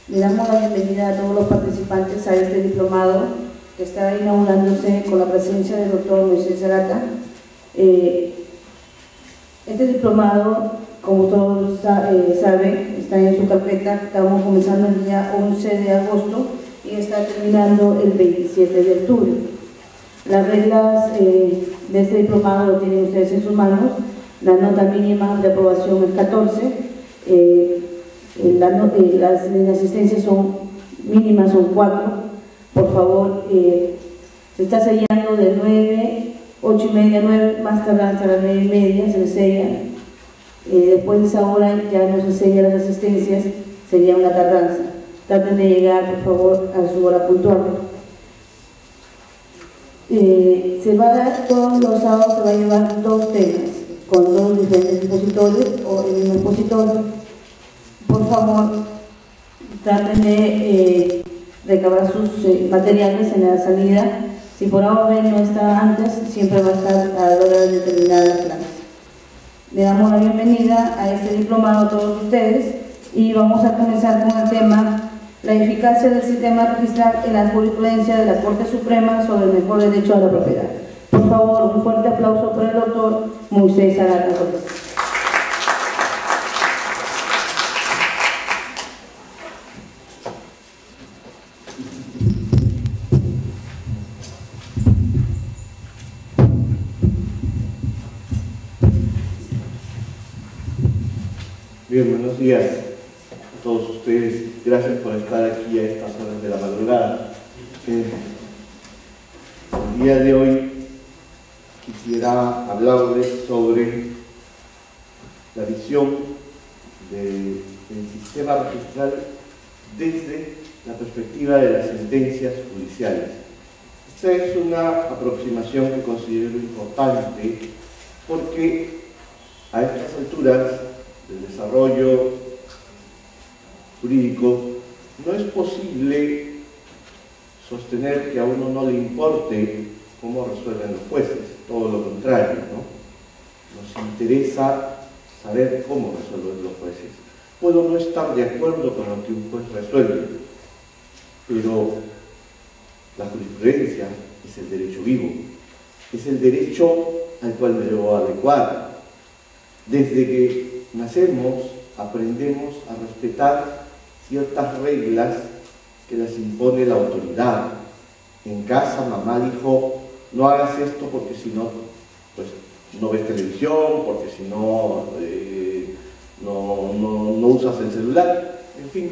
Le damos la bienvenida a todos los participantes a este diplomado que está inaugurándose con la presencia del doctor Moisés Arata. Este diplomado, como todos saben, está en su carpeta. Estamos comenzando el día 11 de agosto y está terminando el 27 de octubre. Las reglas de este diplomado lo tienen ustedes en sus manos. La nota mínima de aprobación es 14. Las asistencias son mínimas, son 4. Por favor, se está sellando de 9, 8 y media, 9, más tardar hasta las 9 y media, se sella. Después de esa hora ya no se sellan las asistencias, sería una tardanza. Traten de llegar, por favor, a su hora puntual. Se va a dar, todos los sábados se va a llevar 2 temas, con 2 diferentes expositores o el mismo expositor. Por favor, traten de recabar sus materiales en la salida. Si por ahora no está antes, siempre va a estar a la hora de terminar la clase. Le damos la bienvenida a este diplomado a todos ustedes y vamos a comenzar con el tema la eficacia del sistema registral en la jurisprudencia de la Corte Suprema sobre el mejor derecho a la propiedad. Por favor, un fuerte aplauso para el doctor Moisés Arata. Bien, buenos días a todos ustedes. Gracias por estar aquí a estas horas de la madrugada. El día de hoy quisiera hablarles sobre la visión del sistema registral desde la perspectiva de las sentencias judiciales. Esta es una aproximación que considero importante porque a estas alturas del desarrollo jurídico, no es posible sostener que a uno no le importe cómo resuelven los jueces, todo lo contrario, ¿no? Nos interesa saber cómo resuelven los jueces. Puedo no estar de acuerdo con lo que un juez resuelve, pero la jurisprudencia es el derecho vivo, es el derecho al cual me debo adecuar. Desde que nacemos, aprendemos a respetar ciertas reglas que las impone la autoridad. En casa, mamá dijo, no hagas esto porque si no, pues no ves televisión, porque si no, no usas el celular, en fin.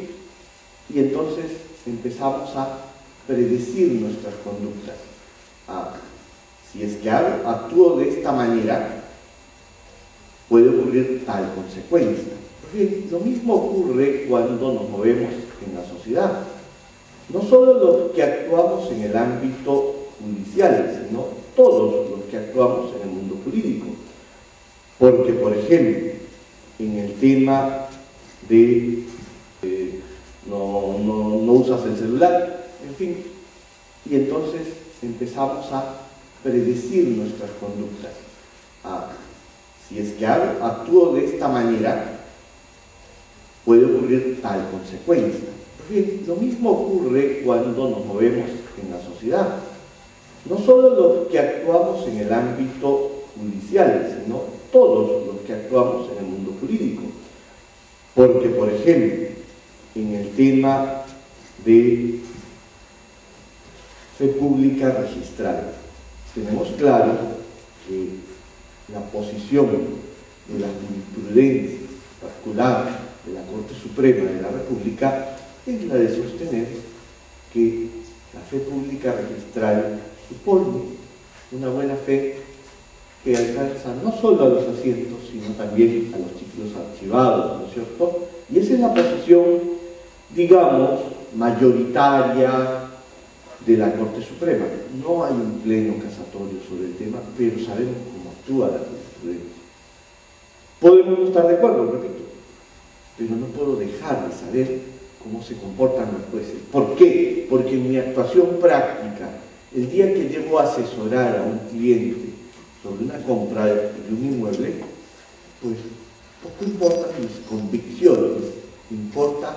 Y entonces empezamos a predecir nuestras conductas. Si es que actúo de esta manera, puede ocurrir tal consecuencia. Bien, lo mismo ocurre cuando nos movemos en la sociedad. No solo los que actuamos en el ámbito judicial, sino todos los que actuamos en el mundo jurídico. Porque, por ejemplo, en el tema de no usas el celular, en fin, y entonces empezamos a predecir nuestras conductas. Si es que actúo de esta manera, puede ocurrir tal consecuencia. Bien, lo mismo ocurre cuando nos movemos en la sociedad. No solo los que actuamos en el ámbito judicial, sino todos los que actuamos en el mundo jurídico. Porque, por ejemplo, en el tema de fe pública registral, tenemos claro que la posición de la jurisprudencia particular de la Corte Suprema de la República es la de sostener que la fe pública registral supone una buena fe que alcanza no solo a los asientos, sino también a los títulos archivados, ¿no es cierto? Y esa es la posición, digamos, mayoritaria de la Corte Suprema. No hay un pleno casatorio sobre el tema, pero sabemos cómo actúa la jurisprudencia. Podemos no estar de acuerdo, repito, pero no puedo dejar de saber cómo se comportan los jueces. ¿Por qué? Porque en mi actuación práctica, el día que debo asesorar a un cliente sobre una compra de un inmueble, pues poco importan mis convicciones, importa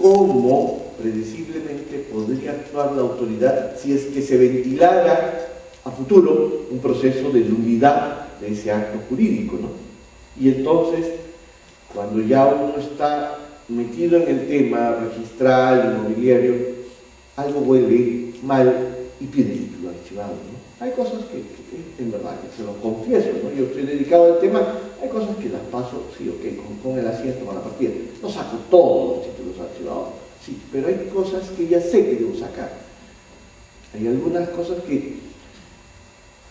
cómo predeciblemente podría actuar la autoridad si es que se ventilara a futuro un proceso de nulidad de ese acto jurídico, ¿no? Y entonces, cuando ya uno está metido en el tema registral, inmobiliario, algo huele mal y pide el título archivado, ¿no? Hay cosas que en verdad, que se los confieso, ¿no? Yo estoy dedicado al tema, hay cosas que las paso, sí, ok, con el asiento, con la partida. No saco todos los títulos archivados, sí, pero hay cosas que ya sé que debo sacar. Hay algunas cosas que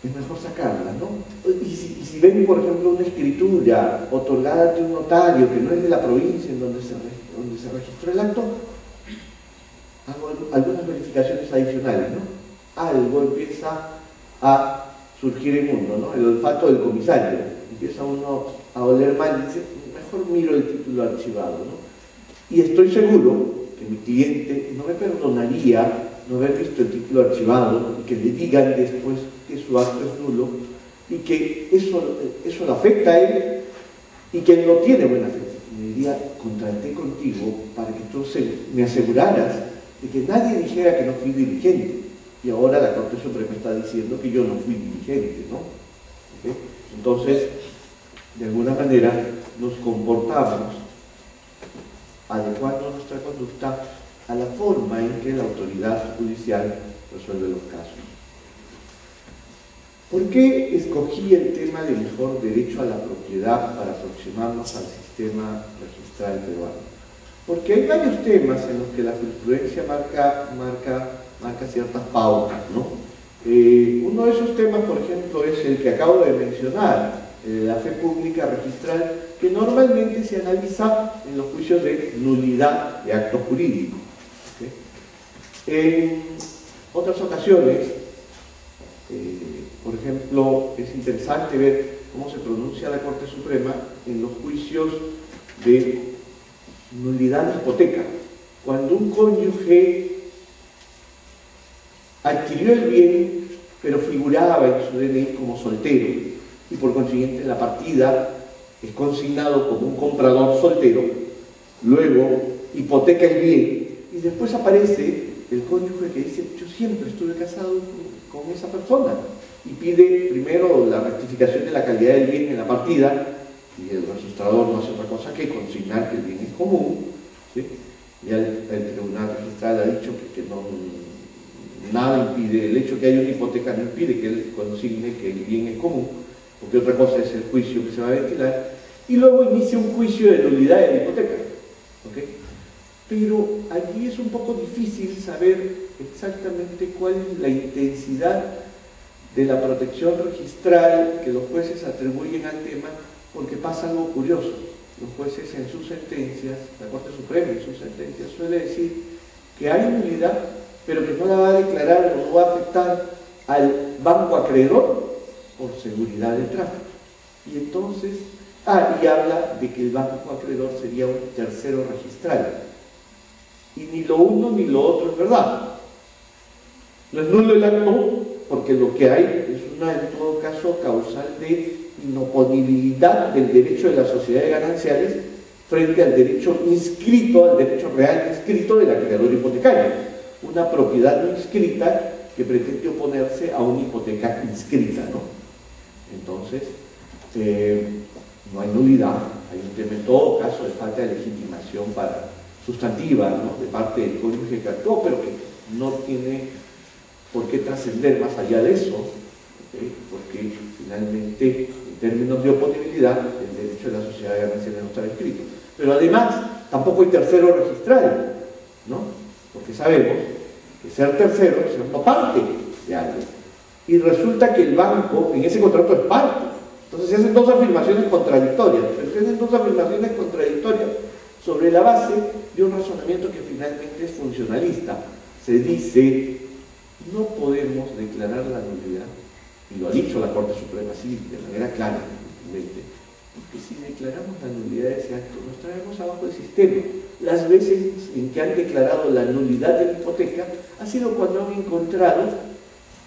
es mejor sacarlas, ¿no? Y si ven, por ejemplo, una escritura otorgada ante un notario que no es de la provincia en donde se registró el acto, hago algunas verificaciones adicionales, ¿no? Algo empieza a surgir en uno, ¿no? El olfato del comisario. Empieza uno a oler mal y dice, mejor miro el título archivado, ¿no? Y estoy seguro que mi cliente no me perdonaría no haber visto el título archivado y que le digan después que su acto es nulo y que eso le afecta a él y que él no tiene buena fe. Me diría, contraté contigo para que tú me aseguraras de que nadie dijera que no fui diligente. Y ahora la Corte Suprema está diciendo que yo no fui diligente, ¿no? ¿Okay? Entonces, de alguna manera, nos comportamos adecuando nuestra conducta a la forma en que la autoridad judicial resuelve los casos. ¿Por qué escogí el tema de mejor derecho a la propiedad para aproximarnos al sistema registral peruano? Porque hay varios temas en los que la jurisprudencia marca ciertas pautas, ¿no? Uno de esos temas, por ejemplo, es el que acabo de mencionar, la fe pública registral, que normalmente se analiza en los juicios de nulidad de actos jurídicos. ¿Okay? En otras ocasiones, por ejemplo, es interesante ver cómo se pronuncia la Corte Suprema en los juicios de nulidad de hipoteca. Cuando un cónyuge adquirió el bien, pero figuraba en su DNI como soltero, y por consiguiente en la partida es consignado como un comprador soltero, luego hipoteca el bien, y después aparece el cónyuge que dice, yo siempre estuve casado con esa persona, y pide primero la rectificación de la calidad del bien en la partida, y el registrador no hace otra cosa que consignar que el bien es común, ¿sí? Ya el tribunal registral ha dicho que no, nada impide, el hecho que haya una hipoteca no impide que él consigne que el bien es común, porque otra cosa es el juicio que se va a ventilar, y luego inicia un juicio de nulidad de la hipoteca. ¿Okay? Pero allí es un poco difícil saber exactamente cuál es la intensidad de la protección registral que los jueces atribuyen al tema, porque pasa algo curioso. Los jueces en sus sentencias, la Corte Suprema en sus sentencias suele decir que hay nulidad, pero que no la va a declarar o no va a afectar al banco acreedor por seguridad del tráfico. Y entonces, y habla de que el banco acreedor sería un tercero registral. Y ni lo uno ni lo otro es verdad. No es nulo el acto, porque lo que hay es una, en todo caso, causal de inoponibilidad del derecho de las sociedades gananciales frente al derecho inscrito, al derecho real inscrito del acreedor hipotecario. Una propiedad no inscrita que pretende oponerse a una hipoteca inscrita, ¿no? Entonces, no hay nulidad, hay un tema en todo caso de falta de legitimación sustantiva, ¿no? De parte del cónyuge que actuó, pero que no tiene por qué trascender más allá de eso, ¿okay? Porque finalmente, en términos de oponibilidad, el derecho de la sociedad gananciera no está inscrito. Pero además, tampoco hay tercero registral, ¿no? Porque sabemos que ser tercero es ser no parte de algo. Y resulta que el banco en ese contrato es parte. Entonces se hacen dos afirmaciones contradictorias, pero se hacen dos afirmaciones contradictorias sobre la base de un razonamiento que finalmente es funcionalista. Se dice, no podemos declarar la nulidad, y lo ha dicho la Corte Suprema así, de manera clara, porque si declaramos la nulidad de ese acto, nos traemos abajo el sistema. Las veces en que han declarado la nulidad de la hipoteca ha sido cuando han encontrado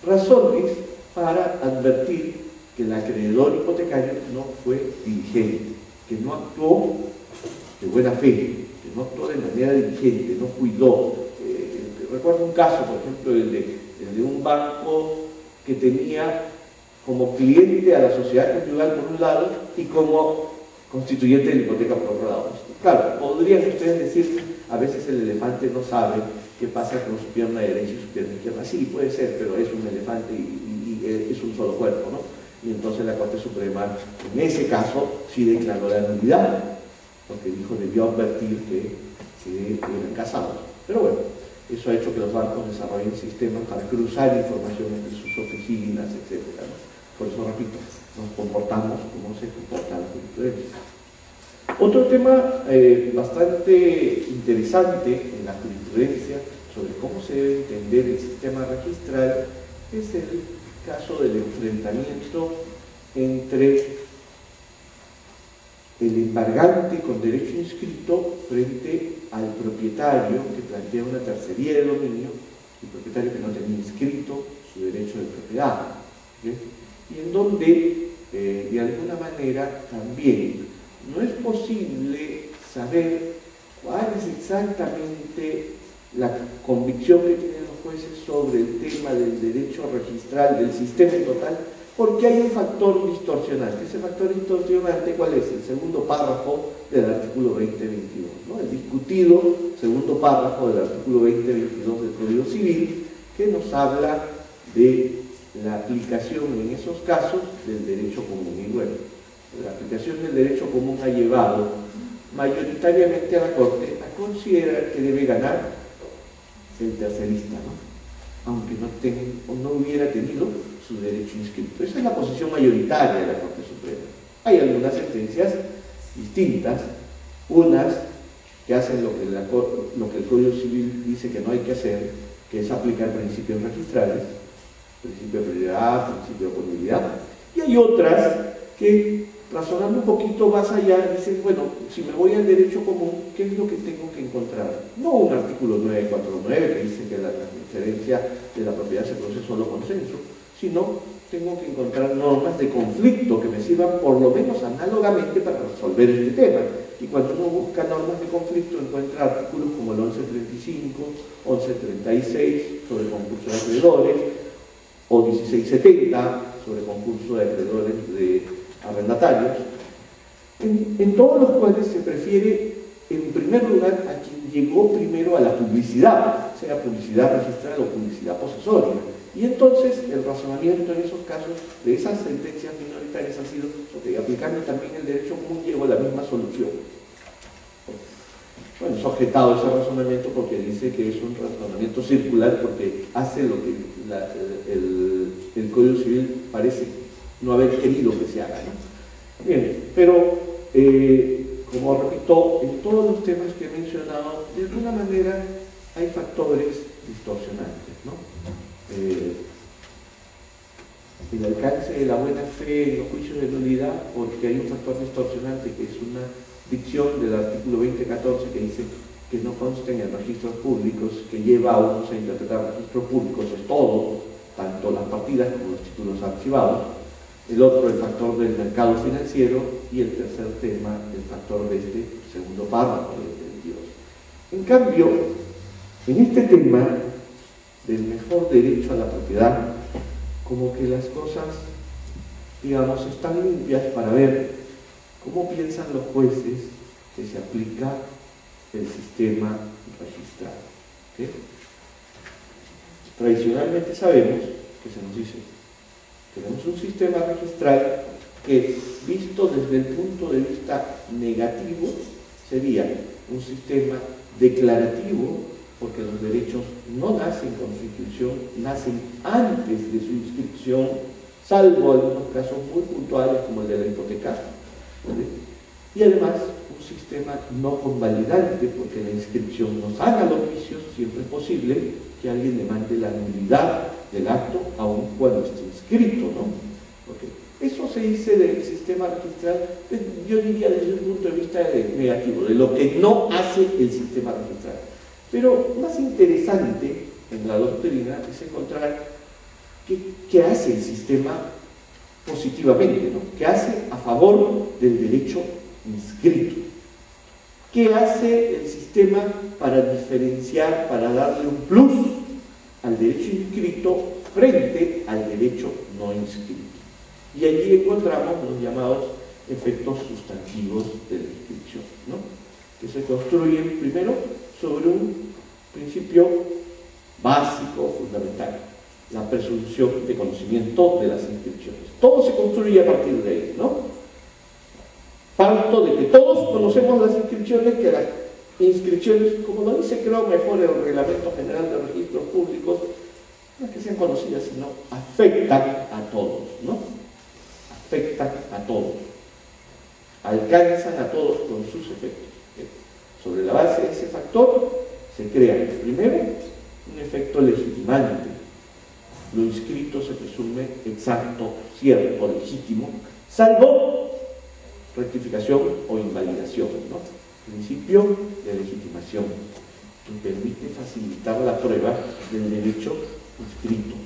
razones para advertir que el acreedor hipotecario no fue diligente, que no actuó de buena fe, que no actuó de manera diligente, no cuidó. Recuerdo un caso, por ejemplo, el de un banco que tenía como cliente a la sociedad conyugal por un lado y como constituyente de la hipoteca por otro lado. Claro, podrían ustedes decir, a veces el elefante no sabe qué pasa con su pierna derecha y su pierna izquierda. Sí, puede ser, pero es un elefante y es un solo cuerpo, ¿no? Y entonces la Corte Suprema, en ese caso, sí declaró la nulidad, porque dijo, debió advertir que eran casados. Pero bueno, eso ha hecho que los bancos desarrollen sistemas para cruzar información entre sus oficinas, etc., ¿no? Por eso, repito, nos comportamos como se comporta la jurisprudencia. Otro tema bastante interesante en la jurisprudencia sobre cómo se debe entender el sistema registral es el caso del enfrentamiento entre el embargante con derecho inscrito frente al propietario que plantea una tercería de dominio, el propietario que no tenía inscrito su derecho de propiedad, ¿sí? Y en donde, de alguna manera, también no es posible saber cuál es exactamente la convicción que tienen los jueces sobre el tema del derecho registral, del sistema total, porque hay un factor distorsionante. Ese factor distorsionante, ¿cuál es? El segundo párrafo del artículo 2022, ¿no? El discutido segundo párrafo del artículo 2022 del Código Civil, que nos habla de la aplicación en esos casos del derecho común. Y bueno, la aplicación del derecho común ha llevado mayoritariamente a la Corte a considerar que debe ganar el tercerista, ¿no? Aunque no hubiera tenido su derecho inscrito. Esa es la posición mayoritaria de la Corte Suprema. Hay algunas sentencias distintas, unas que hacen lo que el Código Civil dice que no hay que hacer, que es aplicar principios registrales, principio de prioridad, principio de oponibilidad, y hay otras que, razonando un poquito más allá, dicen, bueno, si me voy al derecho común, ¿qué es lo que tengo que encontrar? No un artículo 949 que dice que la transferencia de la propiedad se produce solo consenso, sino tengo que encontrar normas de conflicto que me sirvan por lo menos análogamente para resolver este tema. Y cuando uno busca normas de conflicto, encuentra artículos como el 1135, 1136 sobre concurso de acreedores, o 1670 sobre concurso de acreedores de arrendatarios, en todos los cuales se prefiere, en primer lugar, a quien llegó primero a la publicidad, sea publicidad registral o publicidad posesoria. Y entonces el razonamiento en esos casos de esas sentencias minoritarias ha sido, ok, aplicando también el derecho común, llegó a la misma solución. Bueno, es objetado ese razonamiento porque dice que es un razonamiento circular, porque hace lo que el Código Civil parece no haber querido que se haga, ¿no? Bien, pero como repito, en todos los temas que he mencionado, de alguna manera hay factores distorsionantes, ¿no? El alcance de la buena fe en los juicios de nulidad, porque hay un factor distorsionante que es una dicción del artículo 2014 que dice que no consten en registros públicos, que lleva a unos a interpretar registros públicos, es todo, tanto las partidas como los títulos archivados. El otro, el factor del mercado financiero, y el tercer tema, el factor de este segundo párrafo del 22. En cambio, en este tema del mejor derecho a la propiedad, como que las cosas, digamos, están limpias para ver cómo piensan los jueces que se aplica el sistema registral. ¿Sí? Tradicionalmente sabemos que se nos dice, tenemos un sistema registral que, visto desde el punto de vista negativo, sería un sistema declarativo, porque los derechos no nacen con su inscripción, nacen antes de su inscripción, salvo algunos casos muy puntuales como el de la hipoteca, ¿vale? Y además un sistema no convalidante, porque la inscripción no sana los vicios, siempre es posible que alguien demande la nulidad del acto aun cuando esté inscrito, ¿no? Okay. Eso se dice del sistema registral, yo diría desde un punto de vista negativo, de lo que no hace el sistema registral. Pero más interesante en la doctrina es encontrar qué hace el sistema positivamente, ¿no? ¿Qué hace a favor del derecho inscrito? ¿Qué hace el sistema sistema para diferenciar, para darle un plus al derecho inscrito frente al derecho no inscrito. Y allí encontramos los llamados efectos sustantivos de la inscripción, ¿no? Que se construyen primero sobre un principio básico, fundamental, la presunción de conocimiento de las inscripciones. Todo se construye a partir de ahí, ¿no? Parto de que todos conocemos las inscripciones, que las inscripciones, como lo dice creo mejor el Reglamento General de Registros Públicos, no es que sean conocidas, sino afectan a todos, ¿no? Afectan a todos, alcanzan a todos con sus efectos. Sobre la base de ese factor se crea primero un efecto legitimante. Lo inscrito se presume exacto, cierto, legítimo, salvo rectificación o invalidación, ¿no? Principio de legitimación, que permite facilitar la prueba del derecho inscrito.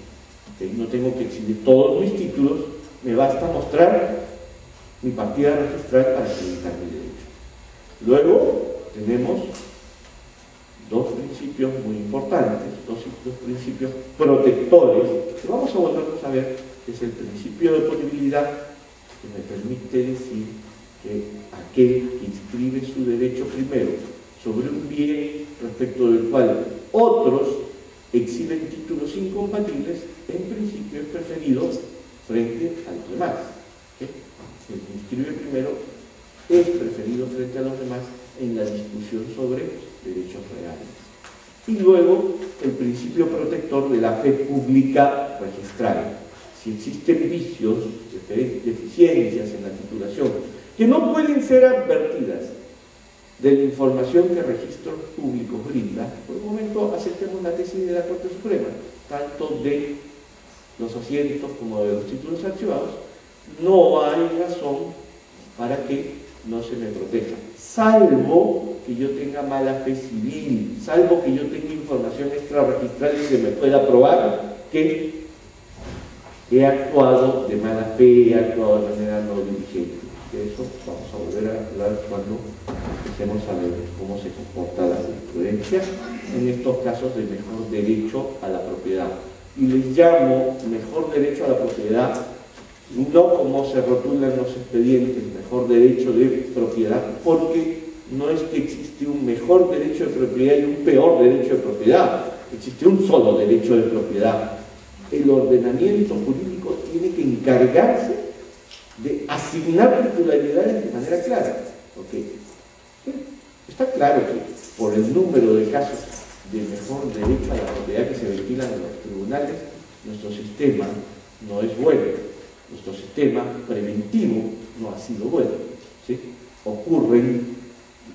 ¿Okay? No tengo que exhibir todos mis títulos, me basta mostrar mi partida registral para acreditar mi derecho. Luego tenemos dos principios muy importantes, dos principios protectores, que vamos a volvernos a ver, que es el principio de oponibilidad, que me permite decir que aquel que inscribe su derecho primero sobre un bien respecto del cual otros exhiben títulos incompatibles, en principio es preferido frente a los demás. ¿Okay? El que inscribe primero es preferido frente a los demás en la discusión sobre derechos reales. Y luego el principio protector de la fe pública registral. Si existen vicios, deficiencias en la titulación, que no pueden ser advertidas de la información que registros públicos brinda, por un momento aceptemos la tesis de la Corte Suprema, tanto de los asientos como de los títulos archivados, no hay razón para que no se me proteja, salvo que yo tenga mala fe civil, salvo que yo tenga información extrarregistral y se me pueda probar que he actuado de mala fe, he actuado de manera no diligente. De eso vamos a volver a hablar cuando empecemos a ver cómo se comporta la jurisprudencia en estos casos de mejor derecho a la propiedad. Y les llamo mejor derecho a la propiedad, no como se rotulan los expedientes, mejor derecho de propiedad, porque no es que existe un mejor derecho de propiedad y un peor derecho de propiedad, existe un solo derecho de propiedad. El ordenamiento jurídico tiene que encargarse de asignar titularidades de manera clara. ¿Okay? Está claro que por el número de casos de mejor derecho a la propiedad que se ventilan en los tribunales, nuestro sistema no es bueno, nuestro sistema preventivo no ha sido bueno, ¿sí? Ocurren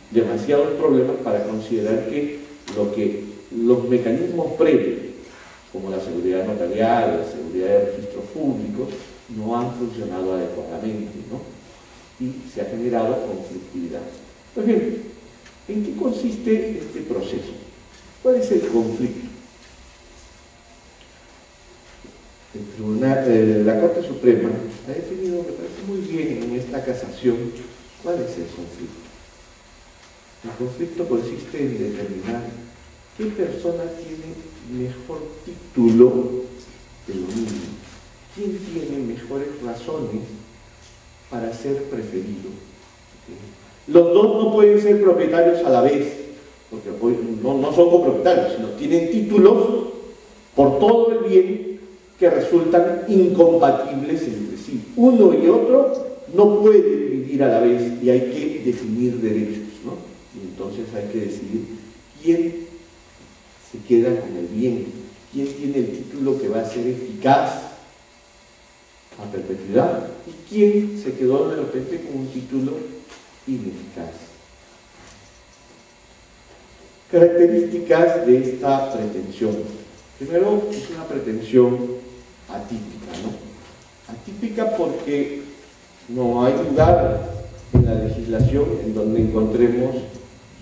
demasiados problemas para considerar que los mecanismos previos, como la seguridad notarial, la seguridad de registros públicos, no han funcionado adecuadamente, ¿no? Y se ha generado conflictividad. Pues bien, ¿en qué consiste este proceso? ¿Cuál es el conflicto? La Corte Suprema ha definido, me parece muy bien en esta casación, ¿cuál es el conflicto? El conflicto consiste en determinar qué persona tiene mejor título de dominio, quién tiene mejores razones para ser preferido. Los dos no pueden ser propietarios a la vez, porque no son copropietarios, sino tienen títulos por todo el bien que resultan incompatibles entre sí. Uno y otro no pueden vivir a la vez y hay que definir derechos, ¿no? Y entonces hay que decidir quién se queda con el bien, quién tiene el título que va a ser eficaz a perpetuidad y quién se quedó de repente con un título ineficaz. Características de esta pretensión. Primero, es una pretensión atípica, ¿no? Atípica porque no hay lugar en la legislación en donde encontremos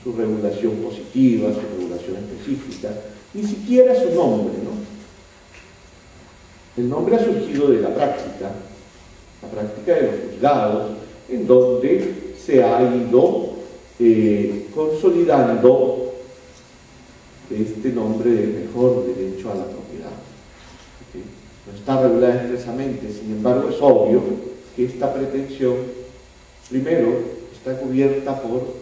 su regulación positiva, su regulación específica, ni siquiera su nombre, ¿no? El nombre ha surgido de la práctica de los juzgados, en donde se ha ido consolidando de este nombre de mejor derecho a la propiedad. ¿Okay? No está regulada expresamente, sin embargo es obvio que esta pretensión, primero, está cubierta por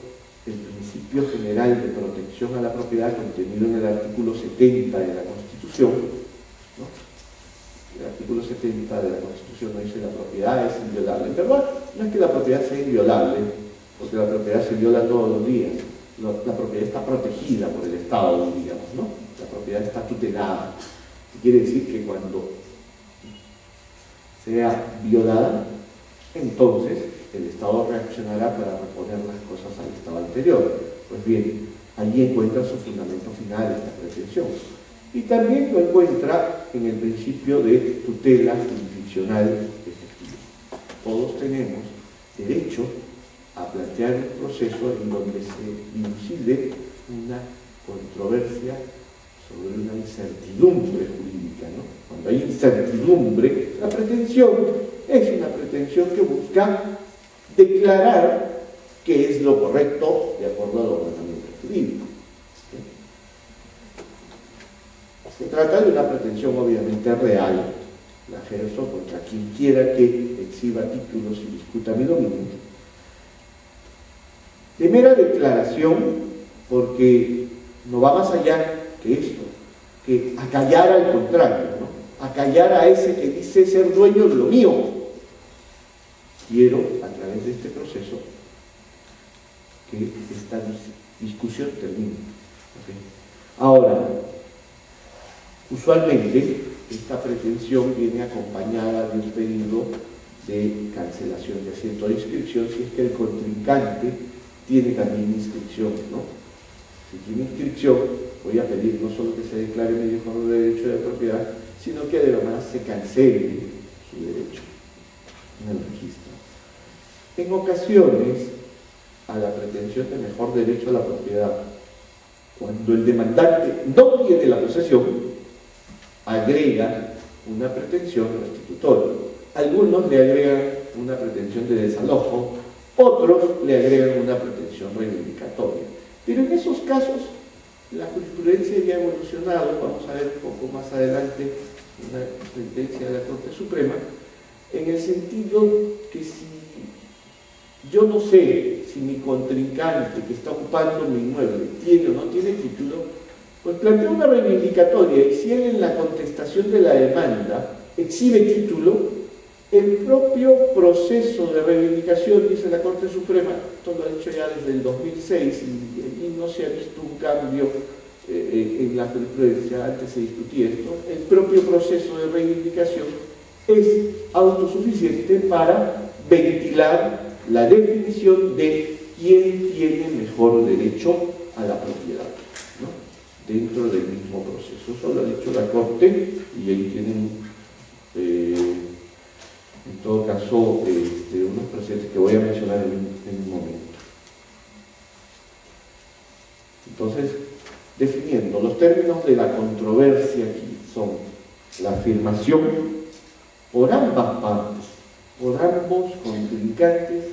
el principio general de protección a la propiedad contenido en el artículo 70 de la Constitución, ¿no? El artículo 70 de la Constitución no dice que la propiedad es inviolable. En verdad, no es que la propiedad sea inviolable, porque la propiedad se viola todos los días. La propiedad está protegida por el Estado, digamos, ¿no? La propiedad está tutelada. Quiere decir que cuando sea violada, entonces el Estado reaccionará para reponer las cosas al estado anterior. Pues bien, allí encuentra su fundamento final esta pretensión. Y también lo encuentra en el principio de tutela jurisdiccional efectiva. Todos tenemos derecho a plantear un proceso en donde se dilucide una controversia sobre una incertidumbre jurídica, ¿no? Cuando hay incertidumbre, la pretensión es una pretensión que busca declarar qué es lo correcto de acuerdo al ordenamiento jurídico. Se trata de una pretensión obviamente real, la ejerzo contra quien quiera que exhiba títulos y discuta mi dominio. De mera declaración, porque no va más allá que esto, que acallar al contrario, ¿no? Acallar a ese que dice ser dueño de lo mío. Quiero, a través de este proceso, que esta discusión termine. ¿Okay? Ahora, usualmente esta pretensión viene acompañada de un pedido de cancelación de asiento de inscripción si es que el contrincante tiene también inscripción, ¿no? Si tiene inscripción, voy a pedir no solo que se declare mejor derecho de propiedad, sino que además se cancele su derecho en el registro. En ocasiones, a la pretensión de mejor derecho a la propiedad, cuando el demandante no tiene la posesión, agrega una pretensión restitutoria. Algunos le agregan una pretensión de desalojo, otros le agregan una pretensión reivindicatoria. Pero en esos casos, la jurisprudencia ya ha evolucionado, vamos a ver un poco más adelante una sentencia de la Corte Suprema, en el sentido que si yo no sé si mi contrincante que está ocupando mi inmueble tiene o no tiene título, pues planteo una reivindicatoria y si él en la contestación de la demanda exhibe título, el propio proceso de reivindicación, dice la Corte Suprema, esto lo ha hecho ya desde el 2006 y no se ha visto un cambio en la jurisprudencia, antes se discutía esto, el propio proceso de reivindicación es autosuficiente para ventilar la definición de quién tiene mejor derecho a la propiedad, ¿no? Dentro del mismo proceso. Eso lo ha dicho la Corte y ahí tienen en todo caso unos precedentes que voy a mencionar en un momento. Entonces, definiendo los términos de la controversia aquí son la afirmación por ambas partes, por ambos contrincantes,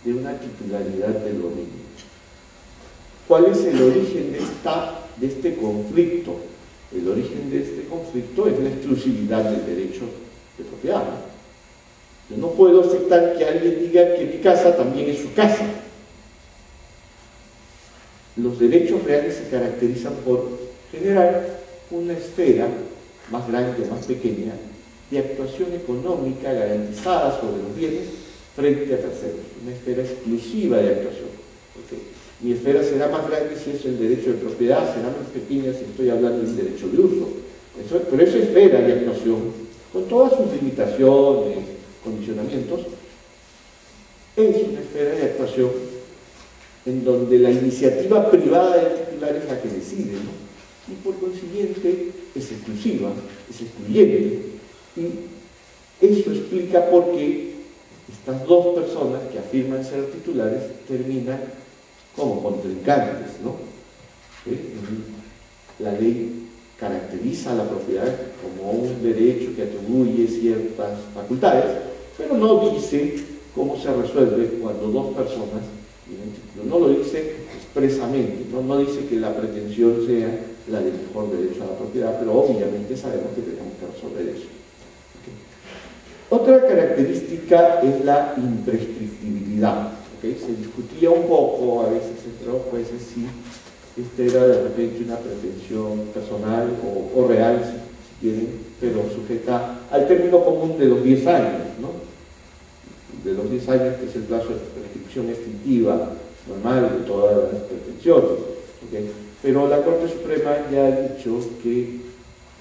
de una titularidad del dominio. ¿Cuál es el origen de este conflicto? El origen de este conflicto es la exclusividad del derecho de propiedad. Yo no puedo aceptar que alguien diga que mi casa también es su casa. Los derechos reales se caracterizan por generar una esfera más grande o más pequeña de actuación económica garantizada sobre los bienes frente a terceros, una esfera exclusiva de actuación. ¿Okay? Mi esfera será más grande si es el derecho de propiedad, será más pequeña si estoy hablando de un derecho de uso. Pero esa esfera de actuación, con todas sus limitaciones, condicionamientos, es una esfera de actuación en donde la iniciativa privada del titular es la que decide, ¿no? Y por consiguiente es exclusiva, es excluyente, y eso explica por qué estas dos personas que afirman ser titulares terminan como contrincantes, ¿no? La ley caracteriza la propiedad como un derecho que atribuye ciertas facultades, pero no dice cómo se resuelve cuando dos personas tienen título. No lo dice expresamente, no dice que la pretensión sea la de mejor derecho a la propiedad, pero obviamente sabemos que tenemos que resolver eso. Otra característica es la imprescriptibilidad. Se discutía un poco a veces entre los jueces si esta era de repente una pretensión personal o real, si quieren, pero sujeta al término común de los 10 años, ¿no? De los 10 años, que es el plazo de prescripción extintiva normal de todas las pretensiones. Pero la Corte Suprema ya ha dicho que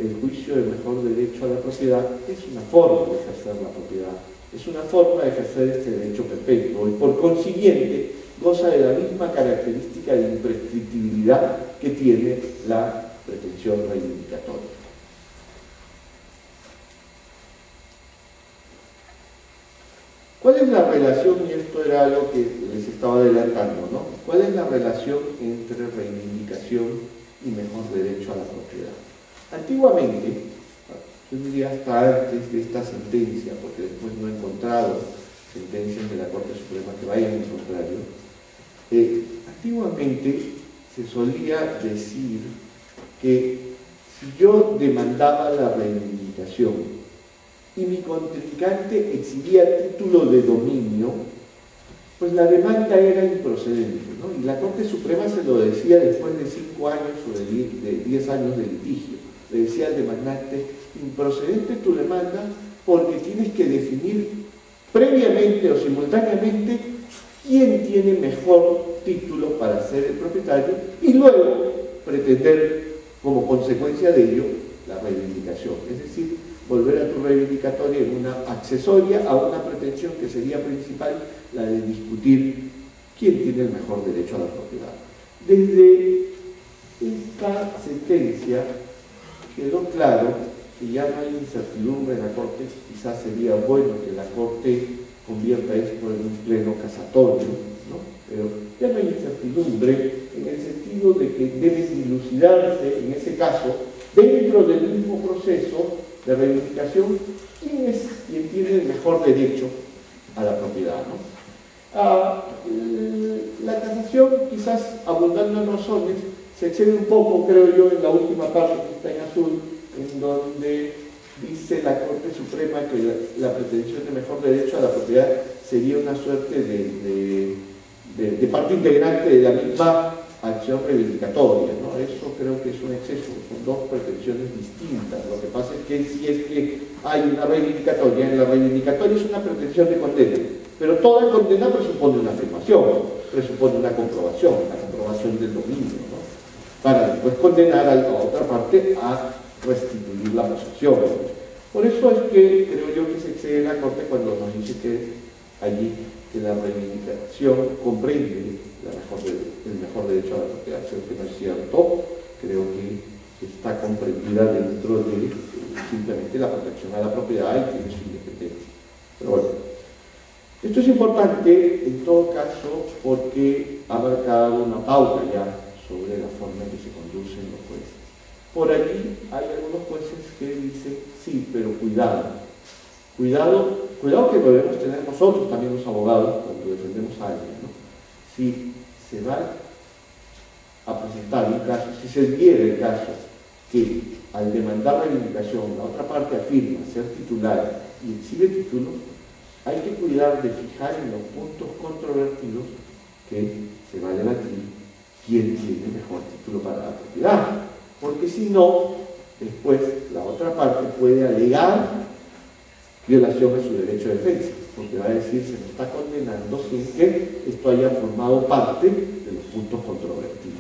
el juicio de mejor derecho a la propiedad es una forma de ejercer la propiedad, es una forma de ejercer este derecho perpetuo y por consiguiente goza de la misma característica de imprescriptibilidad que tiene la pretensión reivindicatoria. ¿Cuál es la relación, y esto era algo que les estaba adelantando, ¿no? ¿Cuál es la relación entre reivindicación y mejor derecho a la propiedad? Antiguamente, yo diría hasta antes de esta sentencia, porque después no he encontrado sentencias de la Corte Suprema que vayan en contrario, antiguamente se solía decir que si yo demandaba la reivindicación y mi contrincante exhibía título de dominio, pues la demanda era improcedente, ¿no? Y la Corte Suprema se lo decía después de 5 años o de 10 años de litigio. Le decía al demandante, improcedente tu demanda porque tienes que definir previamente o simultáneamente quién tiene mejor título para ser el propietario y luego pretender como consecuencia de ello la reivindicación. Es decir, volver a tu reivindicatoria en una accesoria a una pretensión que sería principal, la de discutir quién tiene el mejor derecho a la propiedad. Desde esta sentencia quedó claro que ya no hay incertidumbre en la Corte, quizás sería bueno que la Corte convierta esto en un pleno casatorio, ¿no? Pero ya no hay incertidumbre en el sentido de que debe dilucidarse, en ese caso, dentro del mismo proceso de reivindicación, quién es quien tiene el mejor derecho a la propiedad, ¿no? La casación, quizás abundando en razones, se excede un poco, creo yo, en la última parte que está en azul, en donde dice la Corte Suprema que la pretensión de mejor derecho a la propiedad sería una suerte de parte integrante de la misma acción reivindicatoria, ¿no? Eso creo que es un exceso, son dos pretensiones distintas. Lo que pasa es que si es que hay una reivindicatoria, en la reivindicatoria es una pretensión de condena, pero toda condena presupone una afirmación, presupone una comprobación del dominio, ¿no? Para después condenar a la otra parte a restituir la posesión. Por eso es que creo yo que se excede la Corte cuando nos dice que allí que la reivindicación comprende el mejor derecho a la propiedad. Creo que no es cierto, creo que está comprendida dentro de simplemente la protección a la propiedad y tiene su independencia. Pero bueno, esto es importante en todo caso porque ha marcado una pauta ya sobre la forma en que se conducen los jueces. Por allí hay algunos jueces que dicen, sí, pero cuidado que lo debemos tener nosotros también los abogados cuando defendemos a alguien, ¿no? Si se va a presentar un caso, si se diera el caso que al demandar reivindicación la otra parte afirma ser titular y exhibe títulos, hay que cuidar de fijar en los puntos controvertidos que se va a debatir quién tiene mejor título para la propiedad, porque si no, después la otra parte puede alegar violación a su derecho de defensa, porque va a decir se me está condenando sin que esto haya formado parte de los puntos controvertidos,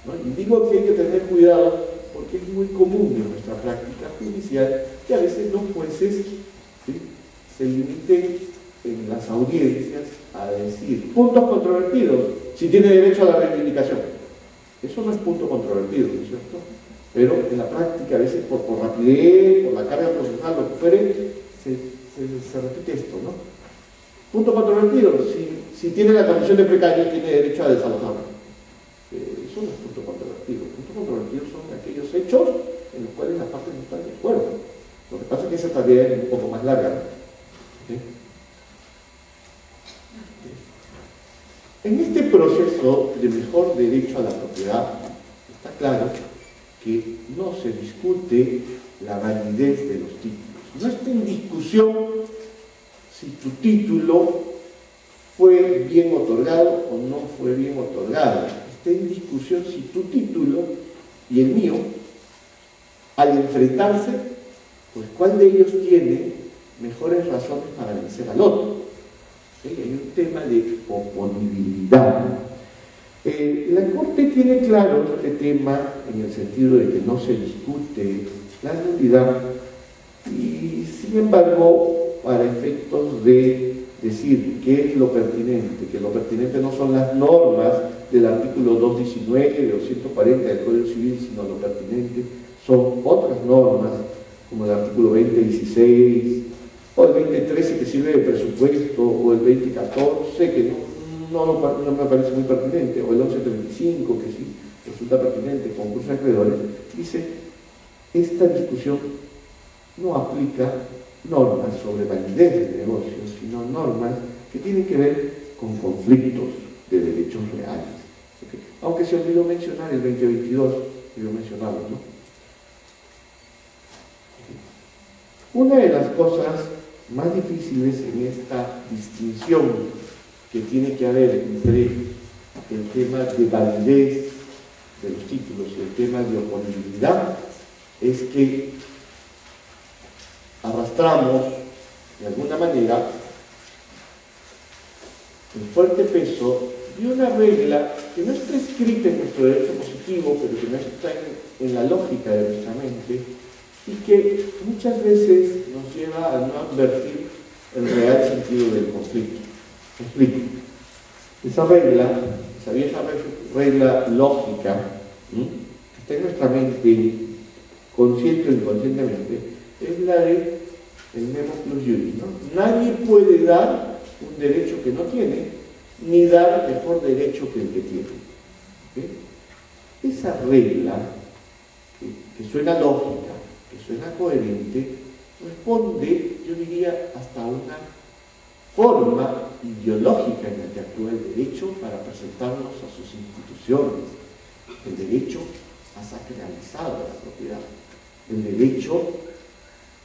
¿no? Y digo que hay que tener cuidado porque es muy común en nuestra práctica judicial que a veces los jueces, ¿sí?, se limiten en las audiencias a decir puntos controvertidos si tiene derecho a la reivindicación. Eso no es punto controvertido, ¿no es cierto? Pero en la práctica a veces por rapidez, por la carga procesal, lo que fuere, se repite esto, ¿no? Punto controvertido, si tiene la condición de precario, tiene derecho a desalojarlo. Eso no es punto controvertido. Puntos controvertidos son aquellos hechos en los cuales las partes no están de acuerdo. Lo que pasa es que esa tarea es un poco más larga, ¿no? ¿Sí? En este proceso de mejor derecho a la propiedad, está claro que no se discute la validez de los títulos. No está en discusión si tu título fue bien otorgado o no fue bien otorgado. Está en discusión si tu título y el mío, al enfrentarse, pues cuál de ellos tiene mejores razones para vencer al otro. ¿Sí? Hay un tema de oponibilidad. La Corte tiene claro este tema en el sentido de que no se discute la nulidad y, sin embargo, para efectos de decir qué es lo pertinente, que lo pertinente no son las normas del artículo 219 o 140 del Código Civil, sino lo pertinente son otras normas, como el artículo 2016, o el 2013 que sirve de presupuesto, o el 2014 que no me parece muy pertinente, o el 1135 que sí resulta pertinente, concurso de acreedores, dice, esta discusión no aplica normas sobre validez del negocio, sino normas que tienen que ver con conflictos de derechos reales. ¿Okay? Aunque se olvidó mencionar el 2022, olvidó mencionarlo, ¿no? Una de las cosas más difíciles en esta distinción que tiene que haber entre el tema de validez de los títulos y el tema de oponibilidad es que arrastramos de alguna manera el fuerte peso de una regla que no está escrita en nuestro derecho positivo, pero que no está en la lógica de nuestra mente y que muchas veces nos lleva a no advertir el real sentido del conflicto. Me explico. Esa regla, esa vieja regla lógica, que está en nuestra mente, consciente o inconscientemente, es la de el nemo plus iuris, ¿no? Nadie puede dar un derecho que no tiene, ni dar mejor derecho que el que tiene. ¿Okay? Esa regla, que suena lógica, que suena coherente, responde, yo diría, hasta una forma ideológica en la que actúa el derecho para presentarnos a sus instituciones. El derecho ha sacralizado la propiedad. El derecho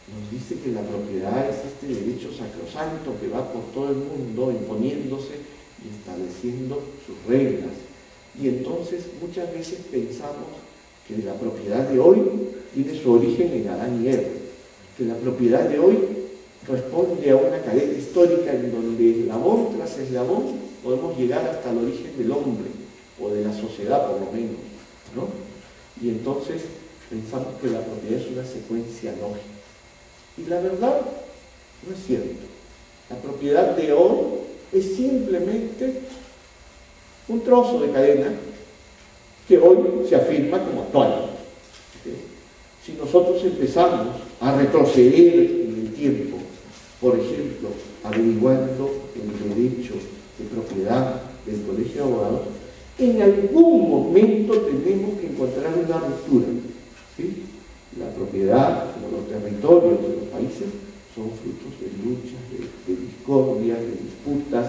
nos dice que la propiedad es este derecho sacrosanto que va por todo el mundo imponiéndose y estableciendo sus reglas. Y entonces muchas veces pensamos que la propiedad de hoy tiene su origen en Adán y Eva, que la propiedad de hoy responde a una cadena histórica en donde eslabón tras eslabón podemos llegar hasta el origen del hombre, o de la sociedad por lo menos, ¿no? Y entonces pensamos que la propiedad es una secuencia lógica. Y la verdad no es cierto. La propiedad de hoy es simplemente un trozo de cadena que hoy se afirma como actual. ¿Okay? Si nosotros empezamos a retroceder en el tiempo, por ejemplo, averiguando el derecho de propiedad del Colegio de Abogados, en algún momento tenemos que encontrar una ruptura. ¿Sí? La propiedad, como los territorios de los países, son frutos de luchas, de discordias, de disputas,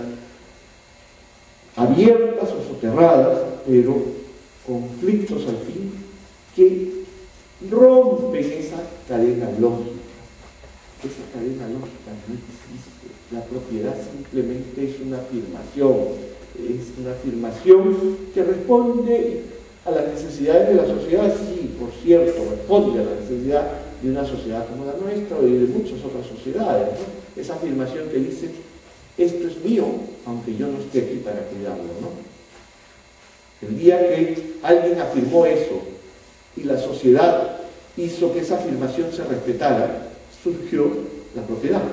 abiertas o soterradas, pero conflictos al fin que rompen esa cadena lógica. Esa cadena lógica no existe. La propiedad simplemente es una afirmación que responde a las necesidades de la sociedad. Sí, por cierto, responde a la necesidad de una sociedad como la nuestra y de muchas otras sociedades, ¿no? Esa afirmación que dice, esto es mío, aunque yo no esté aquí para cuidarlo, ¿no? El día que alguien afirmó eso y la sociedad hizo que esa afirmación se respetara, surgió la propiedad.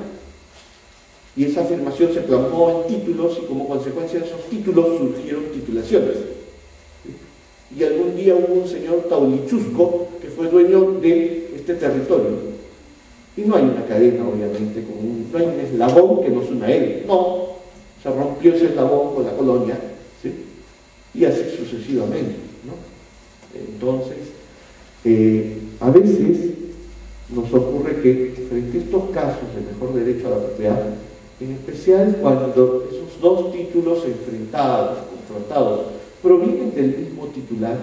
Y esa afirmación se plasmó en títulos y como consecuencia de esos títulos surgieron titulaciones. Y algún día hubo un señor Taulichusco que fue dueño de este territorio. Y no hay una cadena, obviamente, no hay un eslabón que nos una a él. No, se rompió ese eslabón con la colonia, ¿sí? Y así sucesivamente, ¿no? Entonces, a veces nos ocurre que frente a estos casos de mejor derecho a la propiedad, en especial cuando esos dos títulos enfrentados, confrontados, provienen del mismo titular,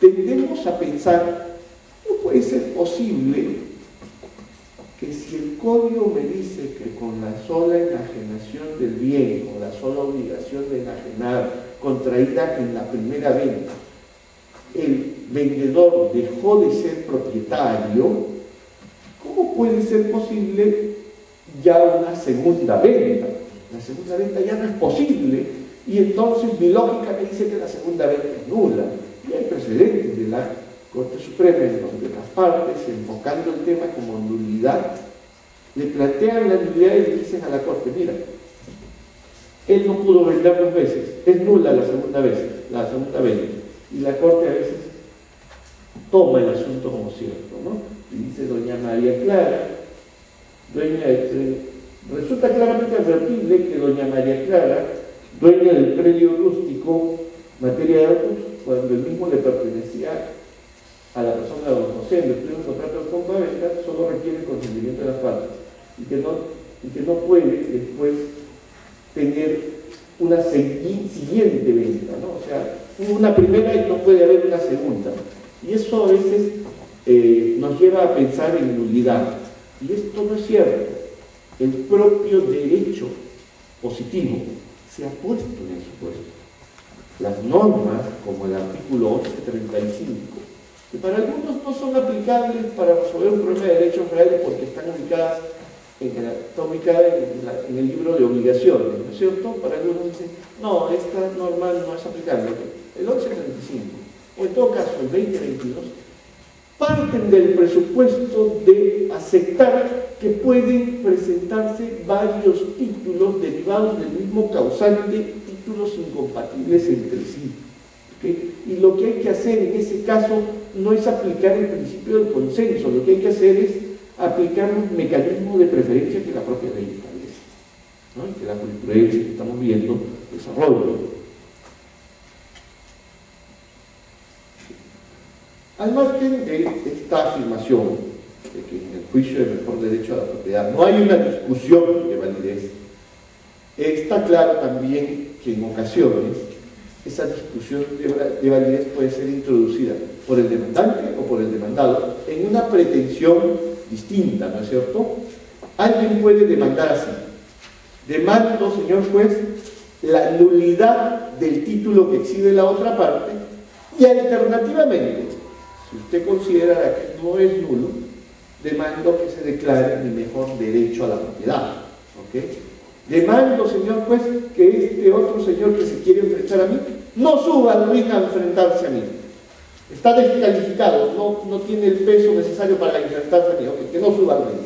tendemos a pensar, no puede ser posible que si el código me dice que con la sola enajenación del bien, con la sola obligación de enajenar contraída en la primera venta, el vendedor dejó de ser propietario, ¿cómo puede ser posible ya una segunda venta? La segunda venta ya no es posible y entonces mi lógica me dice que la segunda venta es nula. Y hay precedentes de la Corte Suprema en donde las partes, enfocando el tema como nulidad, le plantean la nulidad y le dicen a la Corte, mira, él no pudo vender 2 veces, es nula la segunda venta. Y la Corte a veces toma el asunto como cierto, ¿no? Y dice doña María Clara, resulta claramente advertible que doña María Clara, dueña del predio rústico, materia de datos, cuando el mismo le pertenecía a la persona de don José, en virtud de un contrato de compraventa, solo requiere el consentimiento de las partes y que no puede después tener una siguiente venta, ¿no? O sea, una primera y no puede haber una segunda. Y eso a veces nos lleva a pensar en nulidad. Y esto no es cierto. El propio derecho positivo se ha puesto en el supuesto. Las normas, como el artículo 1135, que para algunos no son aplicables para resolver un problema de derechos reales porque están ubicadas en el libro de obligaciones, ¿no es cierto? Para algunos dicen, no, esta norma no es aplicable. El 1135, o en todo caso el 2022, parten del presupuesto de aceptar que pueden presentarse varios títulos derivados del mismo causante, títulos incompatibles entre sí. ¿Okay? Y lo que hay que hacer en ese caso no es aplicar el principio del consenso, lo que hay que hacer es aplicar un mecanismo de preferencia que la propia ley establece, ¿no? Y que la jurisprudencia que estamos viendo desarrolla. Al margen de esta afirmación de que en el juicio de mejor derecho a la propiedad no hay una discusión de validez, está claro también que en ocasiones esa discusión de validez puede ser introducida por el demandante o por el demandado en una pretensión distinta, ¿no es cierto? Alguien puede demandar así: demando, señor juez, la nulidad del título que exhibe la otra parte y alternativamente, si usted considera que no es nulo, demando que se declare mi mejor derecho a la propiedad. ¿Okay? Demando, señor juez, que este otro señor que se quiere enfrentar a mí no suba al ring a enfrentarse a mí. Está descalificado, no tiene el peso necesario para enfrentarse a mí, okay, que no suba al ring.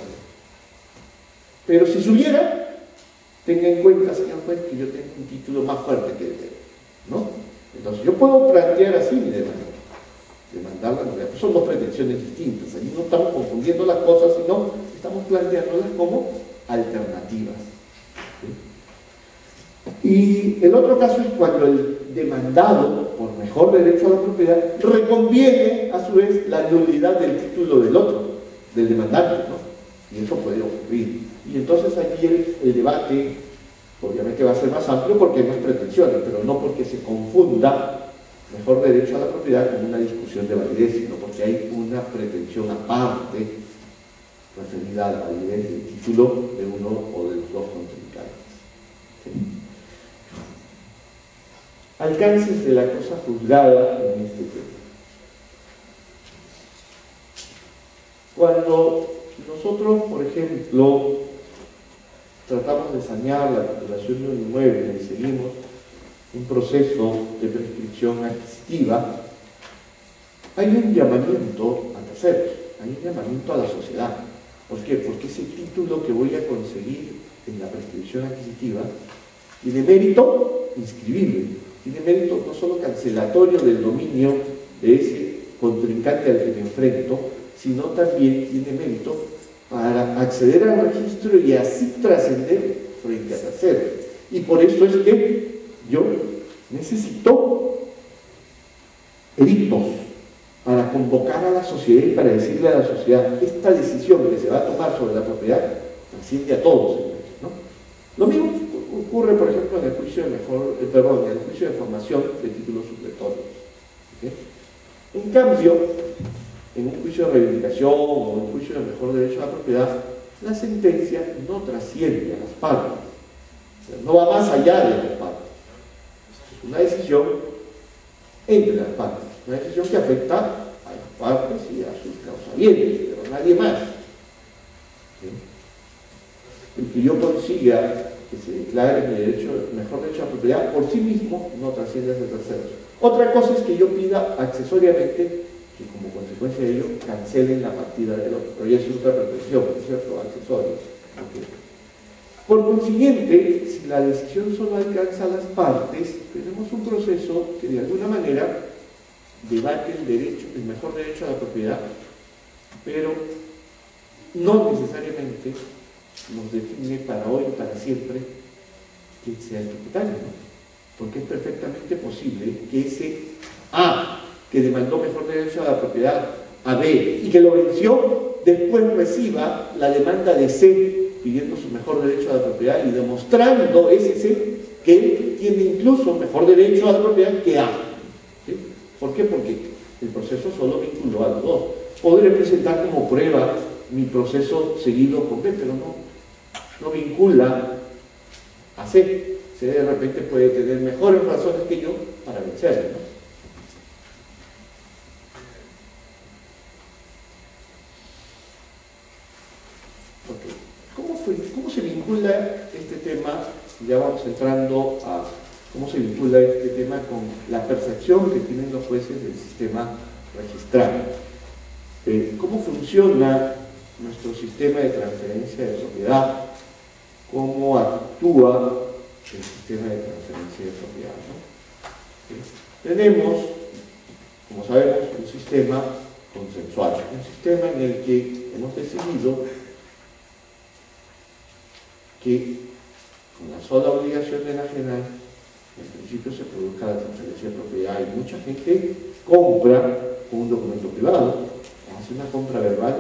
Pero si subiera, tenga en cuenta, señor juez, que yo tengo un título más fuerte que él, ¿no? Entonces yo puedo plantear así mi demanda. Demandarla, pues son 2 pretensiones distintas. Allí no estamos confundiendo las cosas, sino estamos planteándolas como alternativas. ¿Sí? Y el otro caso es cuando el demandado, por mejor derecho a la propiedad, reconviene a su vez la nulidad del título del otro, del demandante, ¿no? Y eso puede ocurrir. Y entonces allí el debate obviamente va a ser más amplio porque hay más pretensiones, pero no porque se confunda mejor derecho a la propiedad con una discusión de validez, sino porque hay una pretensión aparte referida a la validez del título de uno o de los 2 contrincantes. ¿Sí? Alcances de la cosa juzgada en este tema. Cuando nosotros, por ejemplo, tratamos de sanear la titulación de un inmueble y seguimos un proceso de prescripción adquisitiva, hay un llamamiento a terceros, hay un llamamiento a la sociedad. ¿Por qué? Porque ese título que voy a conseguir en la prescripción adquisitiva tiene mérito inscribible, tiene mérito no solo cancelatorio del dominio de ese contrincante al que me enfrento, sino también tiene mérito para acceder al registro y así trascender frente a terceros. Y por eso es que yo necesito edictos para convocar a la sociedad y para decirle a la sociedad: esta decisión que se va a tomar sobre la propiedad trasciende a todos, ¿no? Lo mismo ocurre, por ejemplo, en el juicio de formación de títulos supletorios. ¿Okay? En cambio, en un juicio de reivindicación o un juicio de mejor derecho a la propiedad, la sentencia no trasciende a las partes, o sea, no va más allá de las partes. Es una decisión entre las partes, una decisión que afecta a las partes y a sus causavientes, pero a nadie más. ¿Sí? El que yo consiga que se declare mi mejor derecho a la propiedad por sí mismo no trasciende a terceros. Otra cosa es que yo pida accesoriamente que como consecuencia de ello cancelen la partida del otro, pero ya es otra pretensión, ¿no es cierto? Accesorio. Okay. Por consiguiente, si la decisión solo alcanza a las partes, tenemos un proceso que de alguna manera debate el mejor derecho a la propiedad, pero no necesariamente nos define para hoy y para siempre quién sea el propietario, ¿no? Porque es perfectamente posible que ese A, que demandó mejor derecho a la propiedad a B y que lo venció, después reciba la demanda de C pidiendo su mejor derecho a la propiedad y demostrando ese C que él tiene incluso mejor derecho a la propiedad que A. ¿Sí? ¿Por qué? Porque el proceso solo vinculó a los dos. Podré presentar como prueba mi proceso seguido con B, pero no vincula a C. C de repente puede tener mejores razones que yo para vencerlo, ¿no? ¿Cómo se vincula este tema? Ya vamos entrando a cómo se vincula este tema con la percepción que tienen los jueces del sistema registral. ¿Cómo funciona nuestro sistema de transferencia de propiedad? ¿Cómo actúa el sistema de transferencia de propiedad, ¿no? Tenemos, como sabemos, un sistema consensual, un sistema en el que hemos decidido que con la sola obligación de enajenar, en principio se produzca la transferencia de propiedad, y mucha gente compra con un documento privado, hace una compra verbal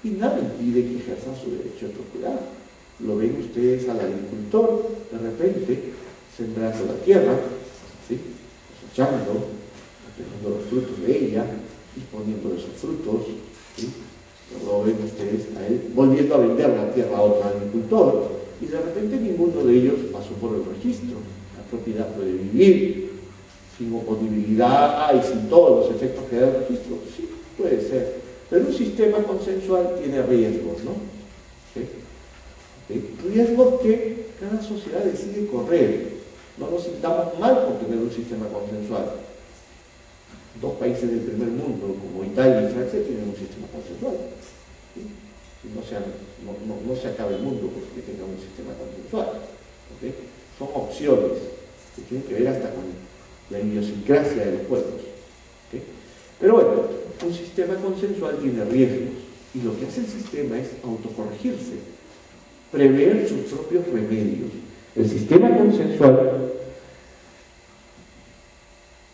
y nada impide que ejerzan su derecho de propiedad. Lo ven ustedes al agricultor, de repente, sembrando la tierra, ¿sí? Cosechando, obteniendo los frutos de ella, disponiendo de esos frutos, ¿sí? Lo ven ustedes a él volviendo a vender la tierra a otro agricultor, y de repente ninguno de ellos pasó por el registro. La propiedad puede vivir sin oponibilidad y sin todos los efectos que da el registro. Sí, puede ser. Pero un sistema consensual tiene riesgos, ¿no? ¿Sí? Riesgos que cada sociedad decide correr. No nos sintamos mal por tener un sistema consensual. Dos países del primer mundo, como Italia y Francia, tienen un sistema consensual. ¿Sí? No se acaba el mundo porque tengan un sistema consensual. ¿Okay? Son opciones que tienen que ver hasta con la idiosincrasia de los pueblos. ¿Okay? Pero bueno, un sistema consensual tiene riesgos y lo que hace el sistema es autocorregirse, prever sus propios remedios. El sistema consensual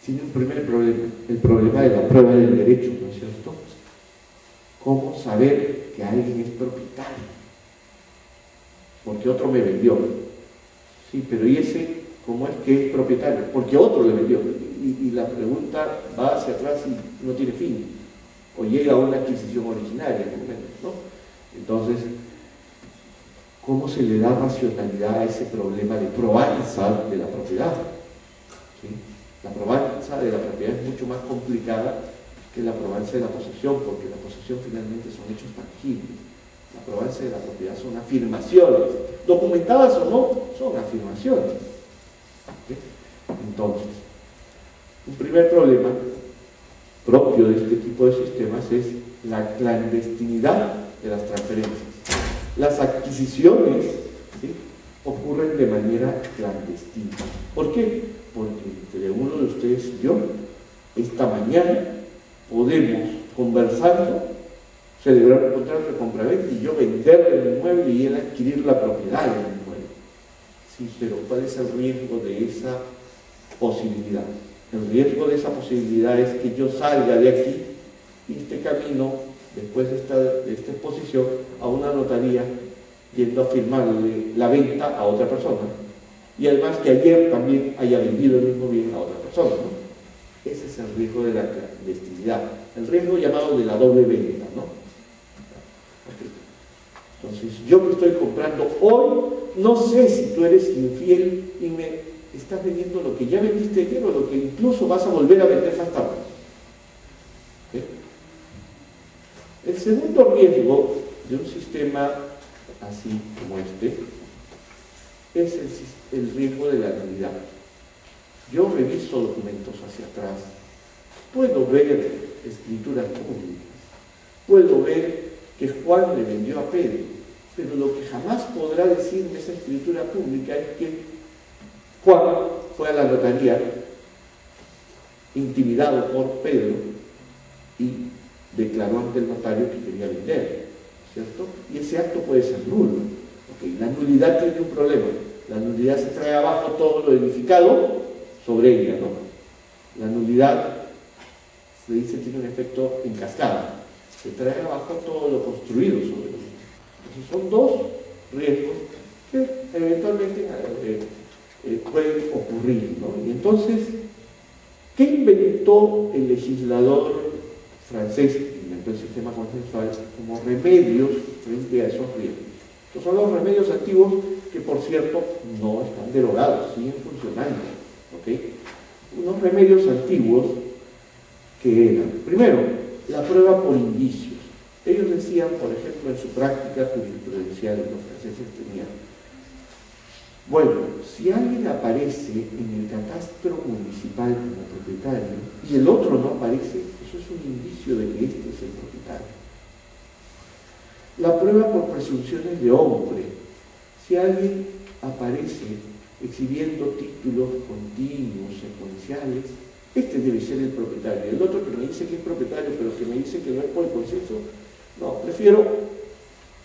tiene un primer problema, el problema de la prueba del derecho, ¿no es cierto? ¿Cómo saber que alguien es propietario? Porque otro me vendió. Sí, pero ¿y ese cómo es que es propietario? Porque otro le vendió. Y la pregunta va hacia atrás y no tiene fin. O llega a una adquisición originaria, ¿no? Entonces, ¿cómo se le da racionalidad a ese problema de probanza de la propiedad? ¿Sí? La probanza de la propiedad es mucho más complicada que la probanza de la posesión, porque la posesión finalmente son hechos tangibles. La probanza de la propiedad son afirmaciones, documentadas o no, son afirmaciones. ¿Sí? Entonces, un primer problema propio de este tipo de sistemas es la clandestinidad de las transferencias. Las adquisiciones, ¿sí?, ocurren de manera clandestina. ¿Por qué? Porque entre uno de ustedes y yo, esta mañana podemos, conversando, celebrar un contrato de compraventa y yo venderle el inmueble y él adquirir la propiedad del inmueble. Sí, pero ¿cuál es el riesgo de esa posibilidad? El riesgo de esa posibilidad es que yo salga de aquí y este camino, después de esta exposición, a una notaría yendo a firmarle la venta a otra persona y además que ayer también haya vendido el mismo bien a otra persona, ¿no? Ese es el riesgo de la clandestinidad, el riesgo llamado de la doble venta, ¿no? Entonces, yo que estoy comprando hoy, no sé si tú eres infiel y me estás vendiendo lo que ya vendiste ayer o lo que incluso vas a volver a vender más tarde. ¿Okay? El segundo riesgo de un sistema así como este es el riesgo de la nulidad. Yo reviso documentos hacia atrás, puedo ver escrituras públicas, puedo ver que Juan le vendió a Pedro, pero lo que jamás podrá decirme esa escritura pública es que Juan fue a la notaría intimidado por Pedro y declaró ante el notario que quería vender, ¿cierto? Y ese acto puede ser nulo. Okay, la nulidad tiene un problema. La nulidad se trae abajo todo lo edificado sobre ella, ¿no? La nulidad, se dice, tiene un efecto en cascada. Se trae abajo todo lo construido sobre ella. Entonces son dos riesgos que eventualmente pueden ocurrir, ¿no? Y entonces, ¿qué inventó el legislador francés que inventó el sistema consensual como remedios frente a esos riesgos? Estos son los remedios antiguos que, por cierto, no están derogados, siguen funcionando, ¿ok? Unos remedios antiguos que eran, primero, la prueba por indicios. Ellos decían, por ejemplo, en su práctica jurisprudencial, los franceses tenían, bueno, si alguien aparece en el catastro municipal como propietario y el otro no aparece, eso es un indicio de que este es el propietario. La prueba por presunciones de hombre. Si alguien aparece exhibiendo títulos continuos, secuenciales, este debe ser el propietario. El otro que me dice que es propietario, pero que me dice que no es por el consenso, no, prefiero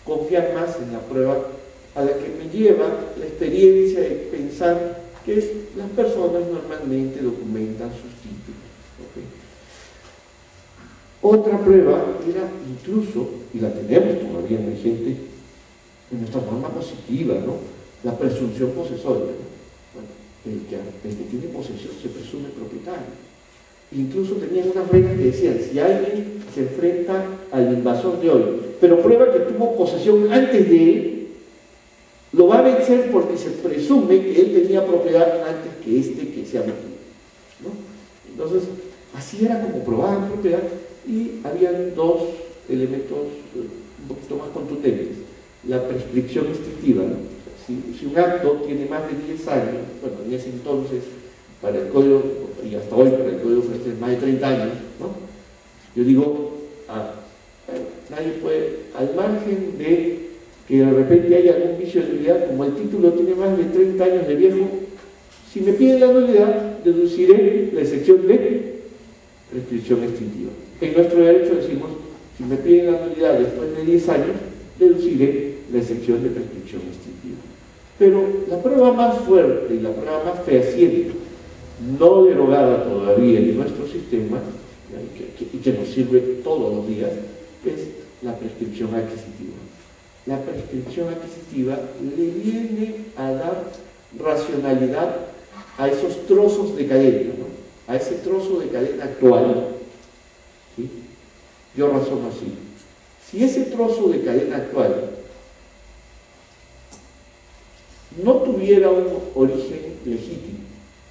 confiar más en la prueba a la que me lleva la experiencia de pensar que las personas normalmente documentan sus títulos. ¿Okay? Otra prueba era incluso, y la tenemos todavía vigente en nuestra norma positiva, ¿no? La presunción posesoria, ¿no? Bueno, el que tiene posesión se presume propietario. Incluso tenían unas reglas que decían, si alguien se enfrenta al invasor de hoy, pero prueba que tuvo posesión antes de él, lo va a vencer porque se presume que él tenía propiedad antes que este que se ha metido, ¿no? Entonces, así era como probaban propiedad, y habían dos elementos un poquito más contundentes. La prescripción instintiva, ¿no? Si un acto tiene más de 10 años, bueno, en ese entonces, para el código, y hasta hoy para el código francés, más de 30 años, ¿no? Yo digo, nadie puede, al margen de que de repente haya algún vicio de nulidad, como el título tiene más de 30 años de viejo, si me piden la nulidad, deduciré la excepción de prescripción extintiva. En nuestro derecho decimos, si me piden la nulidad después de 10 años, deduciré la excepción de prescripción extintiva. Pero la prueba más fuerte y la prueba más fehaciente, no derogada todavía en nuestro sistema, y que nos sirve todos los días, es la prescripción adquisitiva. La prescripción adquisitiva le viene a dar racionalidad a esos trozos de cadena, ¿no? A ese trozo de cadena actual. ¿Sí? Yo razono así. Si ese trozo de cadena actual no tuviera un origen legítimo,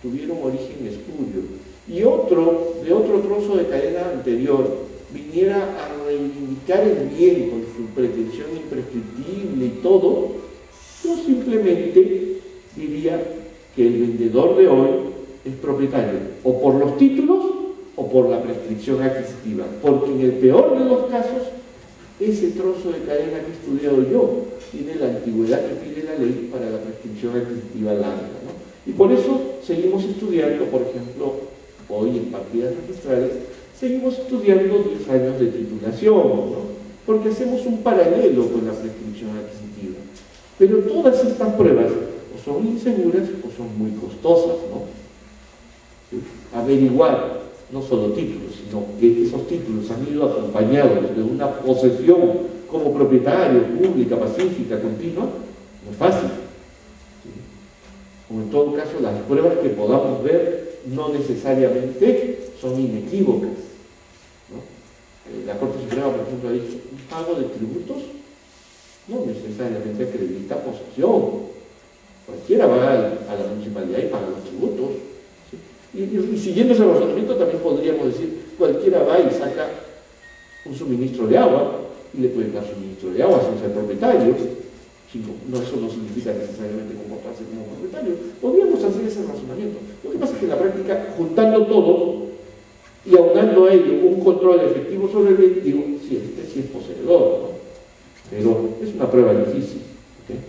tuviera un origen espurio, y otro de otro trozo de cadena anterior viniera a reivindicar el bien con su pretensión imprescriptible y todo, yo simplemente diría que el vendedor de hoy es propietario o por los títulos o por la prescripción adquisitiva, porque en el peor de los casos ese trozo de cadena que he estudiado yo tiene la antigüedad que pide la ley para la prescripción adquisitiva larga, ¿no? Y por eso seguimos estudiando, por ejemplo, hoy en partidas registrales, seguimos estudiando 10 años de titulación, ¿no? Porque hacemos un paralelo con la prescripción adquisitiva. Pero todas estas pruebas o son inseguras o son muy costosas, ¿no? ¿Sí? Averiguar no solo títulos, sino que esos títulos han ido acompañados de una posesión como propietario, pública, pacífica, continua, no es fácil. ¿Sí? O en todo caso, las pruebas que podamos ver no necesariamente son inequívocas, ¿no? La Corte Suprema, por ejemplo, ha dicho, un pago de tributos no necesariamente acredita posesión. Cualquiera va a la municipalidad y paga los tributos, ¿sí? Y siguiendo ese razonamiento también podríamos decir, cualquiera va y saca un suministro de agua y le pueden dar suministro de agua sin ser propietario. No, eso no significa necesariamente comportarse como propietario. Podríamos hacer ese razonamiento. Lo que pasa es que en la práctica, juntando todo y aunando a ello un control efectivo sobre el bien, digo, sí, este sí es poseedor, ¿no? Pero es una prueba difícil, ¿okay?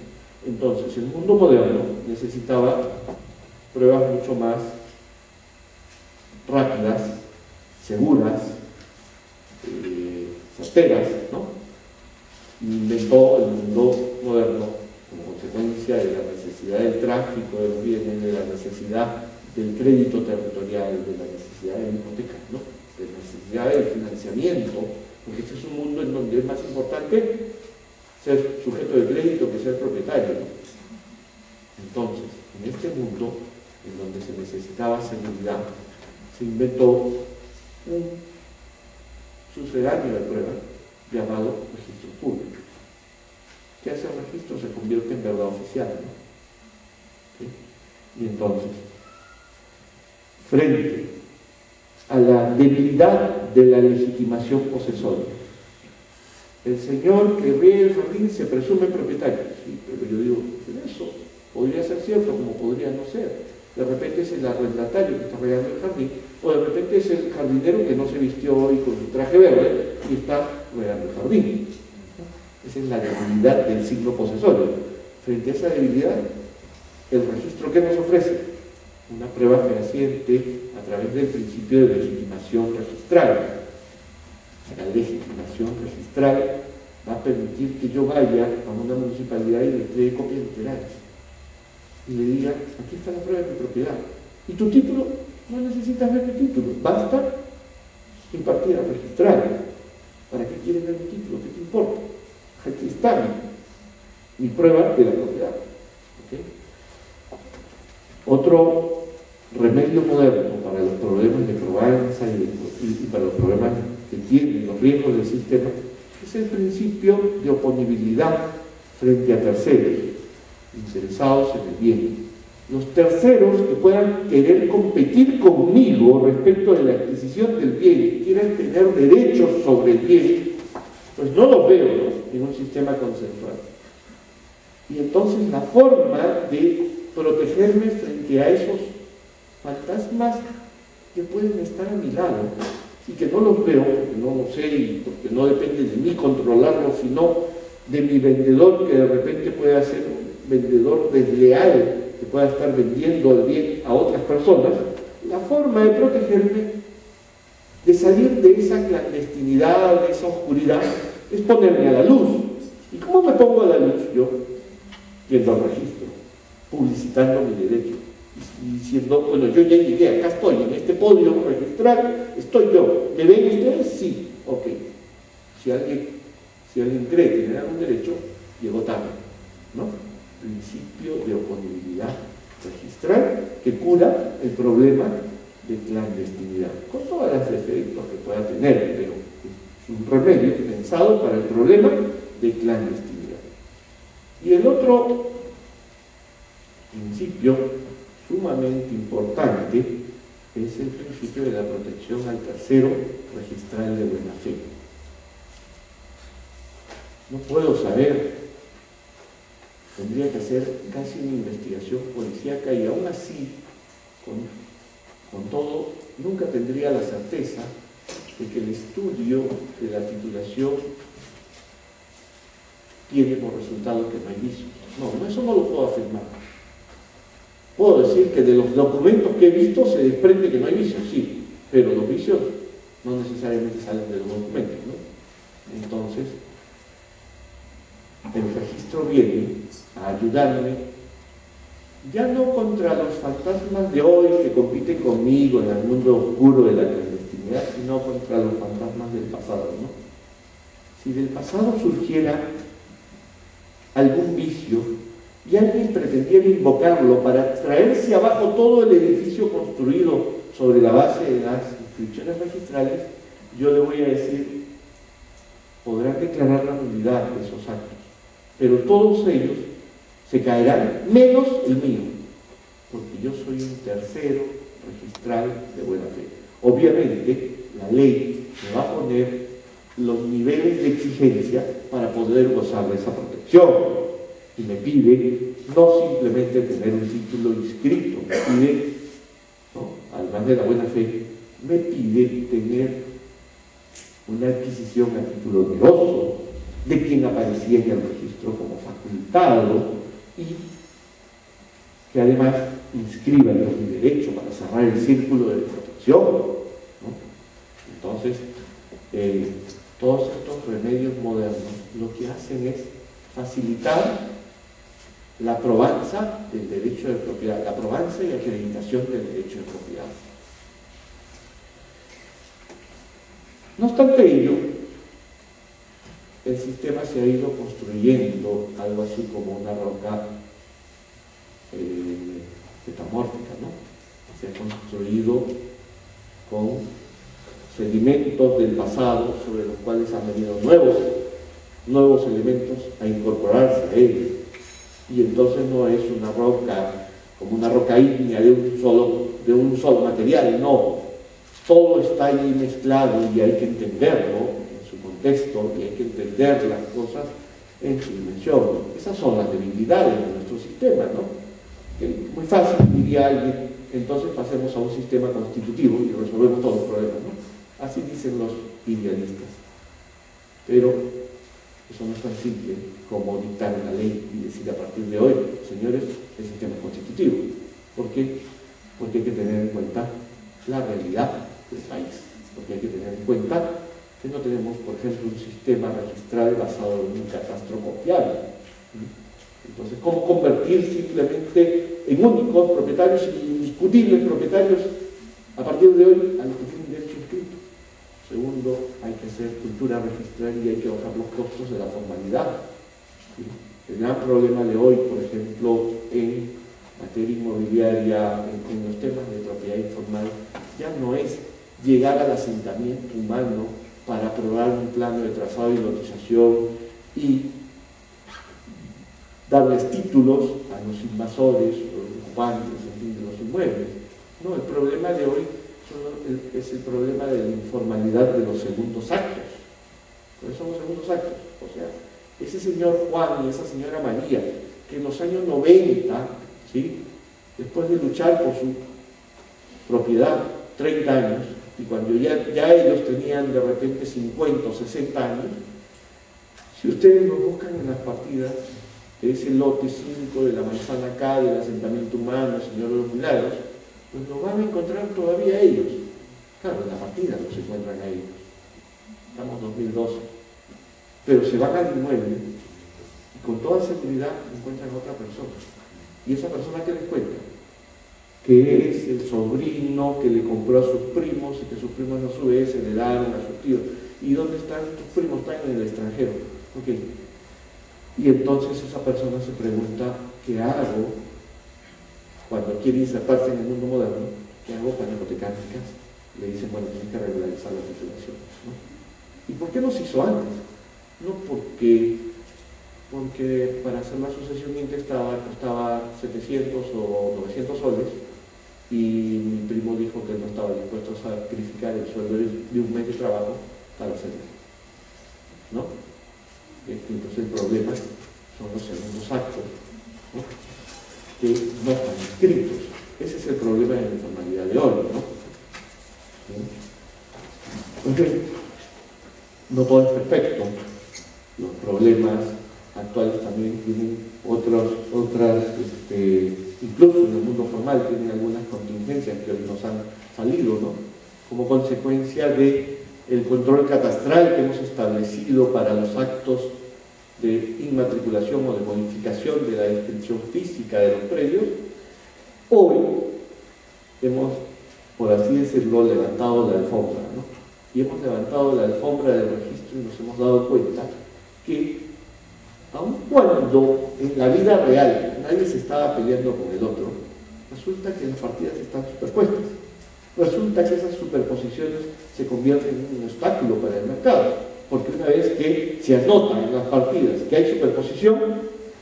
Entonces, el mundo moderno necesitaba pruebas mucho más rápidas, seguras, certeras, ¿no? Inventó el mundo moderno como consecuencia de la necesidad del tráfico de los bienes, de la necesidad del crédito territorial, de la necesidad de la hipoteca, ¿no? De la necesidad del financiamiento, porque este es un mundo en donde es más importante ser sujeto de crédito que ser propietario, ¿no? Entonces, en este mundo en donde se necesitaba seguridad, se inventó un sucedáneo de prueba llamado registro público. Que ese registro se convierte en verdad oficial, ¿no? ¿Sí? Y entonces, frente a la debilidad de la legitimación posesoria, el señor que riega el jardín se presume propietario. Sí, pero yo digo, eso podría ser cierto, como podría no ser. De repente es el arrendatario que está regando el jardín, o de repente es el jardinero que no se vistió hoy con su traje verde y está regando el jardín. Esa es la debilidad del signo posesorio. Frente a esa debilidad, el registro que nos ofrece, una prueba fehaciente a través del principio de legitimación registral. La legitimación registral va a permitir que yo vaya a una municipalidad y le entregue copias literarias y le diga, aquí está la prueba de mi propiedad. Y tu título, no necesitas ver mi título, basta mi partida registral. ¿Para qué quieres ver mi título? ¿Qué te importa? Aquí está mi prueba de la propiedad. ¿Okay? Otro remedio moderno para los problemas de probanza y para los problemas que tienen los riesgos del sistema es el principio de oponibilidad frente a terceros interesados en el bien. Los terceros que puedan querer competir conmigo respecto de la adquisición del bien y quieran tener derechos sobre el bien, pues no los veo, ¿no?, en un sistema consensual. Y entonces la forma de protegerme frente a esos fantasmas que pueden estar a mi lado y que no los veo, porque no lo sé y porque no depende de mí controlarlos, sino de mi vendedor, que de repente pueda ser un vendedor desleal, que pueda estar vendiendo el bien a otras personas. La forma de protegerme, de salir de esa clandestinidad, de esa oscuridad, es ponerme a la luz. ¿Y cómo me pongo a la luz yo? Yendo al registro, publicitando mi derecho y diciendo, bueno, yo ya llegué, acá estoy, en este podio registral, estoy yo. ¿Me ven ustedes? Sí. Ok. Si alguien cree tener algún derecho, llegó tarde, ¿no? Principio de oponibilidad registral que cura el problema de clandestinidad, con todos los efectos que pueda tener, pero es un remedio pensado para el problema de clandestinidad. Y el otro principio sumamente importante es el principio de la protección al tercero registral de buena fe. No puedo saber, tendría que hacer casi una investigación policíaca y aún así, con todo, nunca tendría la certeza de que el estudio de la titulación tiene por resultado que no hay vicios. No, eso no lo puedo afirmar. Puedo decir que de los documentos que he visto se desprende que no hay vicios, sí, pero los vicios no necesariamente salen de los documentos, ¿no? Entonces, el registro viene a ayudarme ya no contra los fantasmas de hoy que compiten conmigo en el mundo oscuro de la clandestinidad, sino contra los fantasmas del pasado, ¿no? Si del pasado surgiera algún vicio y alguien pretendiera invocarlo para traerse abajo todo el edificio construido sobre la base de las inscripciones registrales, yo le voy a decir, podrán declarar la nulidad de esos actos, pero todos ellos se caerán, menos el mío, porque yo soy un tercero registral de buena fe. Obviamente, la ley me va a poner los niveles de exigencia para poder gozar de esa protección, y me pide no simplemente tener un título inscrito, me pide, ¿no?, además de la buena fe, me pide tener una adquisición a título oneroso de quien aparecía en el registro como facultado y que además inscriba mi derecho para cerrar el círculo de protección, ¿no? Entonces, todos estos remedios modernos lo que hacen es facilitar la probanza del derecho de propiedad, la probanza y acreditación del derecho de propiedad. No obstante ello, el sistema se ha ido construyendo algo así como una roca metamórfica, ¿no? Se ha construido con sedimentos del pasado sobre los cuales han venido nuevos elementos a incorporarse a él. Y entonces no es una roca como una roca ígnea de un solo material, no. Todo está allí mezclado y hay que entenderlo en su contexto y hay que entender las cosas en su dimensión. Esas son las debilidades de nuestro sistema, ¿no? Muy fácil, diría alguien, entonces pasemos a un sistema constitutivo y resolvemos todos los problemas, ¿no? Así dicen los idealistas. Pero eso no es tan simple como dictar una ley y decir a partir de hoy, señores, el sistema es constitutivo. ¿Por qué? Porque hay que tener en cuenta la realidad del país. Porque hay que tener en cuenta que no tenemos, por ejemplo, un sistema registral basado en un catastro confiable. Entonces, ¿cómo convertir simplemente en únicos propietarios y indiscutibles propietarios a partir de hoy a los que tienen derecho inscrito? Segundo, hay que hacer cultura registral y hay que bajar los costos de la formalidad. ¿Sí? El gran problema de hoy, por ejemplo, en materia inmobiliaria, en los temas de propiedad informal, ya no es llegar al asentamiento humano para aprobar un plano de trazado y lotización y darles títulos a los invasores o los ocupantes, en fin, de los inmuebles. No, el problema de hoy es el problema de la informalidad de los segundos actos. ¿Cuáles son los segundos actos? O sea, ese señor Juan y esa señora María, que en los años 90, ¿sí?, después de luchar por su propiedad 30 años, y cuando ya ellos tenían de repente 50 o 60 años, si ustedes lo buscan en las partidas, ese lote 5 de la manzana K del asentamiento humano, Señor de los Milagros, pues lo van a encontrar todavía ellos. Claro, en la partida no se encuentran a ellos. Estamos en 2012. Pero se van al inmueble y con toda seguridad encuentran a otra persona. ¿Y esa persona qué les cuenta? Que es el sobrino que le compró a sus primos y que sus primos a su vez heredaron a sus tíos. ¿Y dónde están tus primos? Están en el extranjero. Ok. Y entonces esa persona se pregunta, ¿qué hago cuando quiere insertarse en el mundo moderno? ¿Qué hago para hipotecar mi casa? Le dicen, bueno, tienes que regularizar la titulación, ¿no? ¿Y por qué no se hizo antes? No porque para hacer la sucesión intestada costaba 700 o 900 soles y mi primo dijo que no estaba dispuesto a sacrificar el sueldo de un mes de trabajo para hacerlo, ¿no? Entonces el problema son los segundos actos, ¿no?, que no están inscritos. Ese es el problema de la informalidad de hoy, ¿no? Entonces, no todo es perfecto. Los problemas actuales también tienen otras incluso en el mundo formal tienen algunas contingencias que hoy nos han salido, ¿no?, como consecuencia de el control catastral que hemos establecido para los actos de inmatriculación o de modificación de la descripción física de los predios. Hoy hemos, por así decirlo, levantado la alfombra, ¿no? Y hemos levantado la alfombra del registro y nos hemos dado cuenta que, aun cuando en la vida real nadie se estaba peleando con el otro, resulta que las partidas están superpuestas. resulta que esas superposiciones se convierten en un obstáculo para el mercado, porque una vez que se anota en las partidas que hay superposición,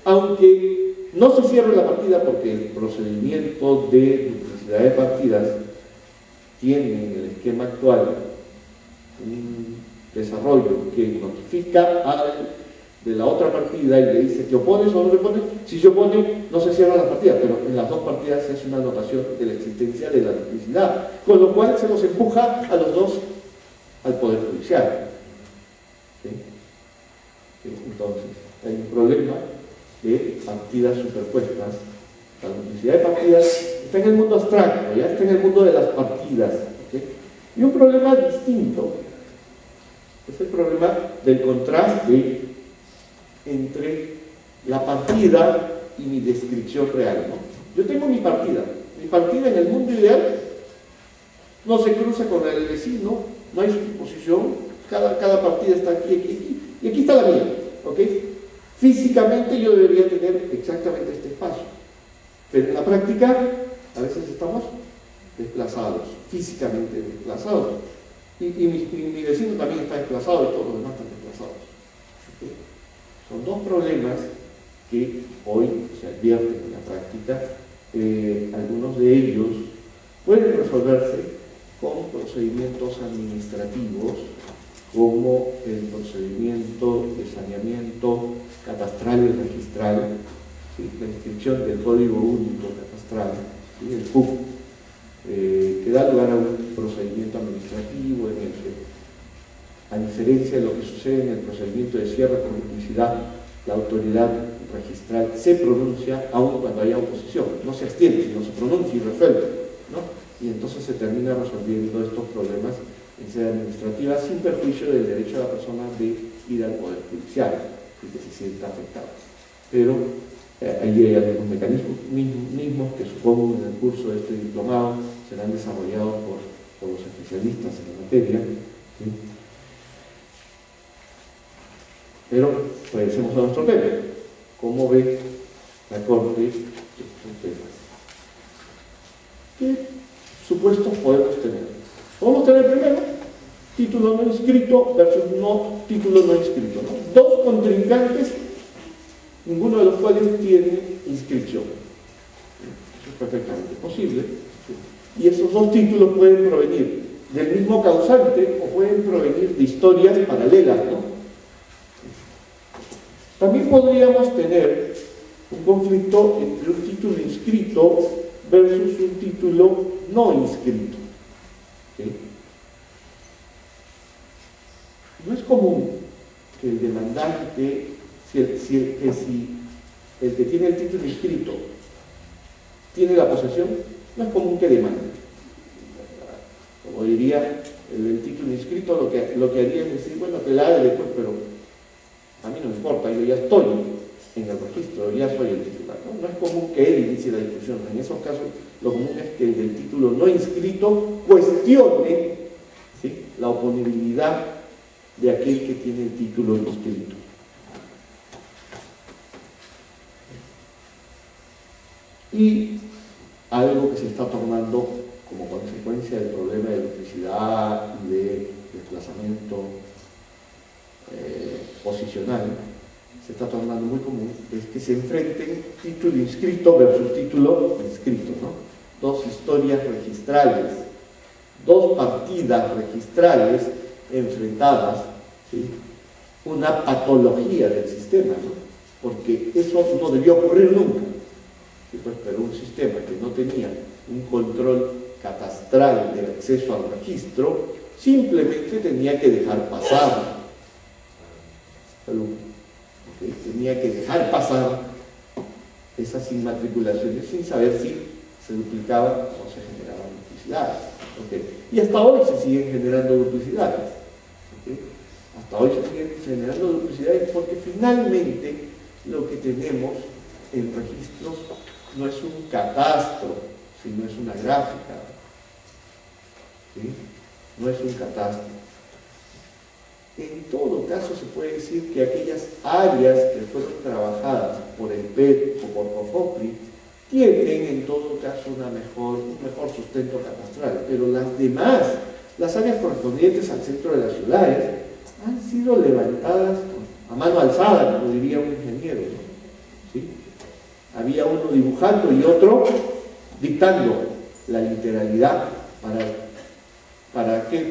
aunque no se cierre la partida porque el procedimiento de duplicidad de partidas tiene en el esquema actual un desarrollo que notifica al de la otra partida y le dice, ¿te opones o no te opones? Si se opone, no se cierra la partida, pero en las dos partidas es una anotación de la existencia de la duplicidad, con lo cual se los empuja a los dos al Poder Judicial. ¿Sí? Entonces, hay un problema de partidas superpuestas. La duplicidad de partidas está en el mundo abstracto, ya está en el mundo de las partidas. ¿Sí? Y un problema distinto es el problema del contraste entre la partida y mi descripción real, ¿no? Yo tengo mi partida en el mundo ideal no se cruza con la del vecino, no hay superposición, cada partida está aquí, y aquí está la mía, ¿ok? Físicamente yo debería tener exactamente este espacio, pero en la práctica a veces estamos desplazados, físicamente desplazados, y mi vecino también está desplazado y todos los demás están desplazados. ¿Okay? Son dos problemas que hoy se advierten en la práctica. Algunos de ellos pueden resolverse con procedimientos administrativos, como el procedimiento de saneamiento catastral y registral, ¿sí? La inscripción del Código Único Catastral, ¿sí? El CUC, que da lugar a un procedimiento administrativo en el que, a diferencia de lo que sucede en el procedimiento de cierre por duplicidad, la autoridad registral se pronuncia aun cuando haya oposición, no se abstiene, sino se pronuncia y resuelve, ¿no? Y entonces se termina resolviendo estos problemas en sede administrativa sin perjuicio del derecho de la persona de ir al Poder Judicial y que se sienta afectado. Pero ahí hay algunos mecanismos mismos que supongo en el curso de este diplomado serán desarrollados por los especialistas en la materia, ¿sí? Pero regresemos a nuestro tema. ¿Cómo ve la Corte estos temas? ¿Qué supuestos podemos tener? Podemos tener primero título no inscrito versus no título no inscrito, ¿no? Dos contrincantes, ninguno de los cuales tiene inscripción. Eso es perfectamente posible. ¿Sí? Y esos dos títulos pueden provenir del mismo causante o pueden provenir de historias paralelas, ¿no? También podríamos tener un conflicto entre un título inscrito versus un título no inscrito. ¿Sí? No es común que el demandante, si el que tiene el título inscrito tiene la posesión, no es común que demande. Como diría el título inscrito, lo que haría es decir, bueno, te la haga después, pero a mí no me importa, yo ya estoy en el registro, ya soy el titular. No es común que él inicie la discusión. En esos casos, lo común es que el del título no inscrito cuestione, ¿sí?, la oponibilidad de aquel que tiene el título inscrito. Y algo que se está tomando como consecuencia del problema de duplicidad y de desplazamiento posicional, se está tornando muy común, es que se enfrenten título inscrito versus título inscrito, ¿no? Dos historias registrales, dos partidas registrales enfrentadas, ¿sí? Una patología del sistema, ¿no? Porque eso no debió ocurrir nunca. ¿Sí? Pues, pero un sistema que no tenía un control catastral del acceso al registro, simplemente tenía que dejar pasar. ¿Okay? Tenía que dejar pasar esas inmatriculaciones sin saber si se duplicaban o se generaban duplicidades. ¿Okay? Y hasta hoy se siguen generando duplicidades. ¿Okay? Hasta hoy se siguen generando duplicidades porque finalmente lo que tenemos en registros no es un catastro, sino es una gráfica. ¿Sí? No es un catastro. En todo caso se puede decir que aquellas áreas que fueron trabajadas por el PET o por COFOPRI tienen en todo caso un mejor sustento catastral, pero las demás, las áreas correspondientes al centro de las ciudades, han sido levantadas a mano alzada, como diría un ingeniero, ¿no? ¿Sí? Había uno dibujando y otro dictando la literalidad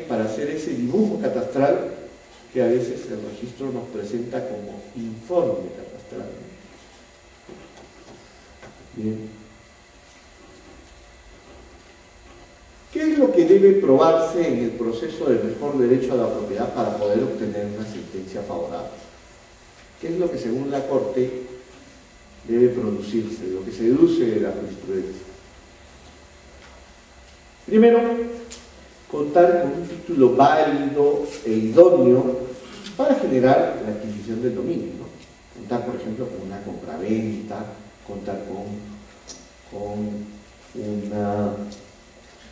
para hacer ese dibujo catastral que a veces el registro nos presenta como informe catastral. Bien. ¿Qué es lo que debe probarse en el proceso de mejor derecho a la propiedad para poder obtener una sentencia favorable? ¿Qué es lo que según la Corte debe producirse, lo que se deduce de la jurisprudencia? Primero, contar con un título válido e idóneo para generar la adquisición del dominio, ¿no? Contar, por ejemplo, con una compraventa, contar con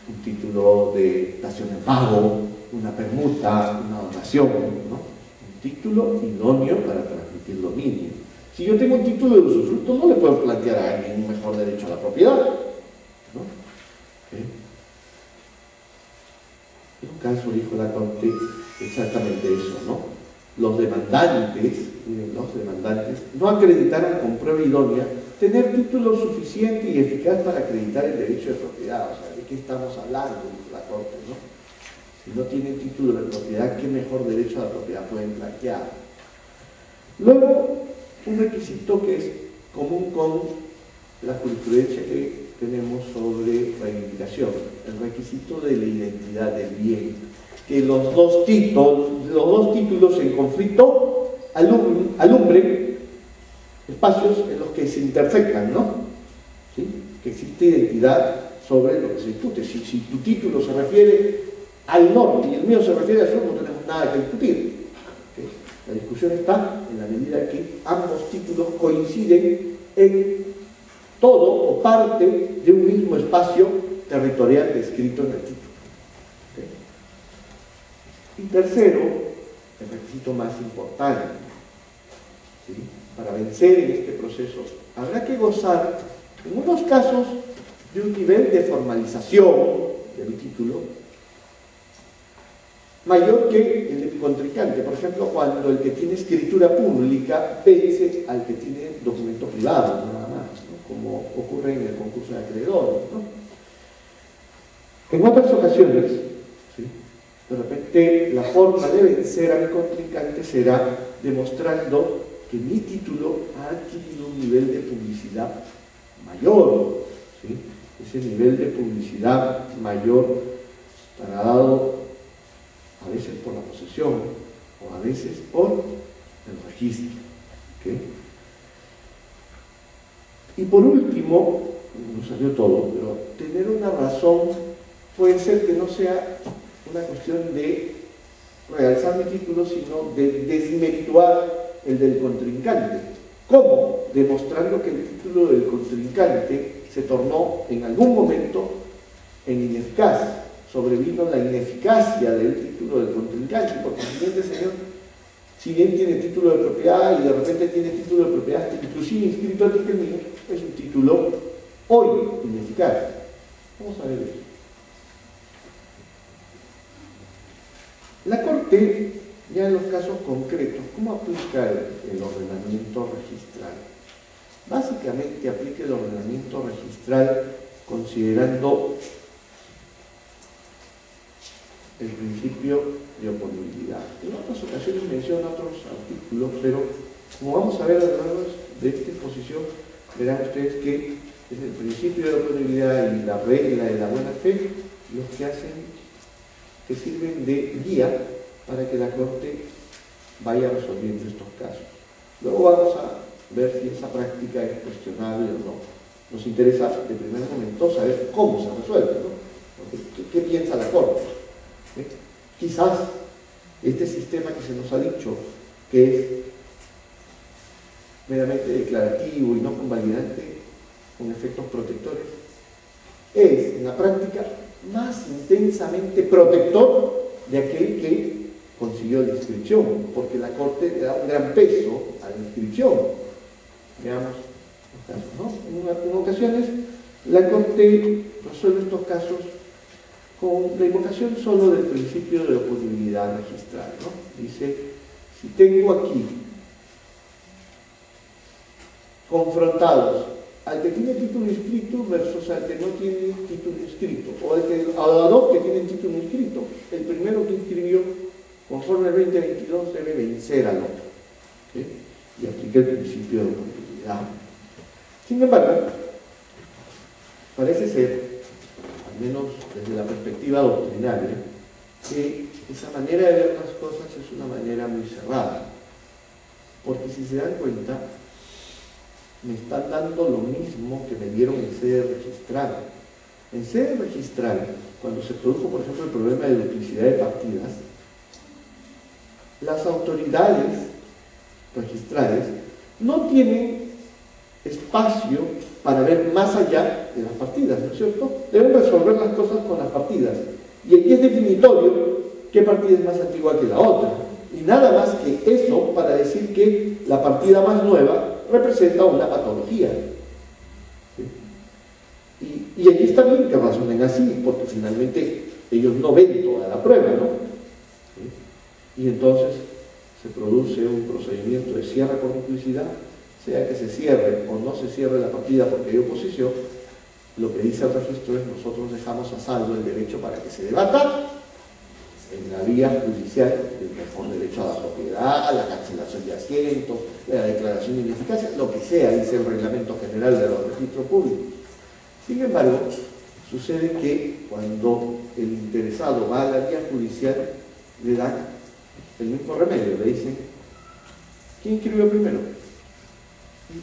un título de dación en pago, una permuta, una donación, ¿no? Un título idóneo para transmitir dominio. Si yo tengo un título de usufructo, no le puedo plantear a alguien un mejor derecho a la propiedad, ¿no? En un caso dijo la Corte exactamente eso, ¿no? Los demandantes no acreditaron con prueba idónea tener título suficiente y eficaz para acreditar el derecho de propiedad. O sea, ¿de qué estamos hablando? Dijo la Corte, ¿no? Si no tienen título de propiedad, ¿qué mejor derecho a la propiedad pueden plantear? Luego, un requisito que es común con la jurisprudencia que tenemos sobre reivindicación, el requisito de la identidad del bien, que los dos títulos en conflicto alumbren espacios en los que se intersectan, ¿no? ¿Sí? Que existe identidad sobre lo que se discute. Si tu título se refiere al norte y el mío se refiere al sur, no tenemos nada que discutir. ¿Okay? La discusión está en la medida que ambos títulos coinciden en todo o parte de un mismo espacio territorial descrito en el título. ¿Okay? Y tercero, el requisito más importante, ¿sí? Para vencer en este proceso, habrá que gozar, en unos casos, de un nivel de formalización del título mayor que el del contrincante. Por ejemplo, cuando el que tiene escritura pública vence al que tiene documento privado, nada más, ¿no? Como ocurre en el concurso de acreedores, ¿no? En otras ocasiones, ¿sí? De repente, la forma de vencer a mi contrincante será demostrando que mi título ha adquirido un nivel de publicidad mayor, ¿sí? Ese nivel de publicidad mayor estará dado a veces por la posesión o a veces por el registro. ¿Okay? Y por último, no salió todo, pero tener una razón puede ser que no sea una cuestión de realzar mi título, sino de desvirtuar el del contrincante. ¿Cómo? Demostrando que el título del contrincante se tornó en algún momento en ineficaz. Sobrevino la ineficacia del título del contrincante, porque el siguiente señor, si bien tiene título de propiedad y de repente tiene título de propiedad inclusive inscrito antes que el mío, es un título hoy ineficaz. Vamos a ver eso. La Corte, ya en los casos concretos, ¿cómo aplica el ordenamiento registral? Básicamente aplica el ordenamiento registral considerando el principio de oponibilidad. En otras ocasiones menciona otros artículos, pero como vamos a ver a lo largo de esta exposición, verán ustedes que es el principio de oponibilidad y la regla de la buena fe los que sirven de guía para que la Corte vaya resolviendo estos casos. Luego vamos a ver si esa práctica es cuestionable o no. Nos interesa de primer momento saber cómo se resuelve, ¿no? ¿Qué piensa la Corte? Quizás este sistema que se nos ha dicho, que es meramente declarativo y no convalidante, con efectos protectores, es en la práctica más intensamente protector de aquel que consiguió la inscripción, porque la Corte le da un gran peso a la inscripción. Veamos casos, ¿no? En ocasiones la Corte resuelve estos casos con la invocación solo del principio de oponibilidad registral, ¿no? Dice, si tengo aquí confrontados al que tiene título inscrito versus al que no tiene título inscrito, o a los dos que tienen título inscrito, el primero que inscribió conforme al 2022 debe vencer al otro, ¿sí? Y aplica el principio de oponibilidad. Sin embargo, parece ser, al menos desde la perspectiva doctrinaria, que esa manera de ver las cosas es una manera muy cerrada, porque si se dan cuenta, me están dando lo mismo que me dieron en sede registral. En sede registral, cuando se produjo, por ejemplo, el problema de duplicidad de partidas, las autoridades registrales no tienen espacio para ver más allá de las partidas, ¿no es cierto? Deben resolver las cosas con las partidas. Y aquí es definitorio qué partida es más antigua que la otra. Y nada más que eso para decir que la partida más nueva representa una patología. ¿Sí? Y allí está bien que razonen así, porque finalmente ellos no ven toda la prueba, ¿no? ¿Sí? Y entonces se produce un procedimiento de cierre por duplicidad, sea que se cierre o no se cierre la partida porque hay oposición. Lo que dice el registro es: nosotros dejamos a salvo el derecho para que se debata en la vía judicial el mejor derecho a la propiedad, a la cancelación de asientos, la declaración de ineficacia, lo que sea, dice el reglamento general de los registros públicos. Sin embargo, sucede que cuando el interesado va a la vía judicial, le dan el mismo remedio, le dicen: ¿quién inscribió primero?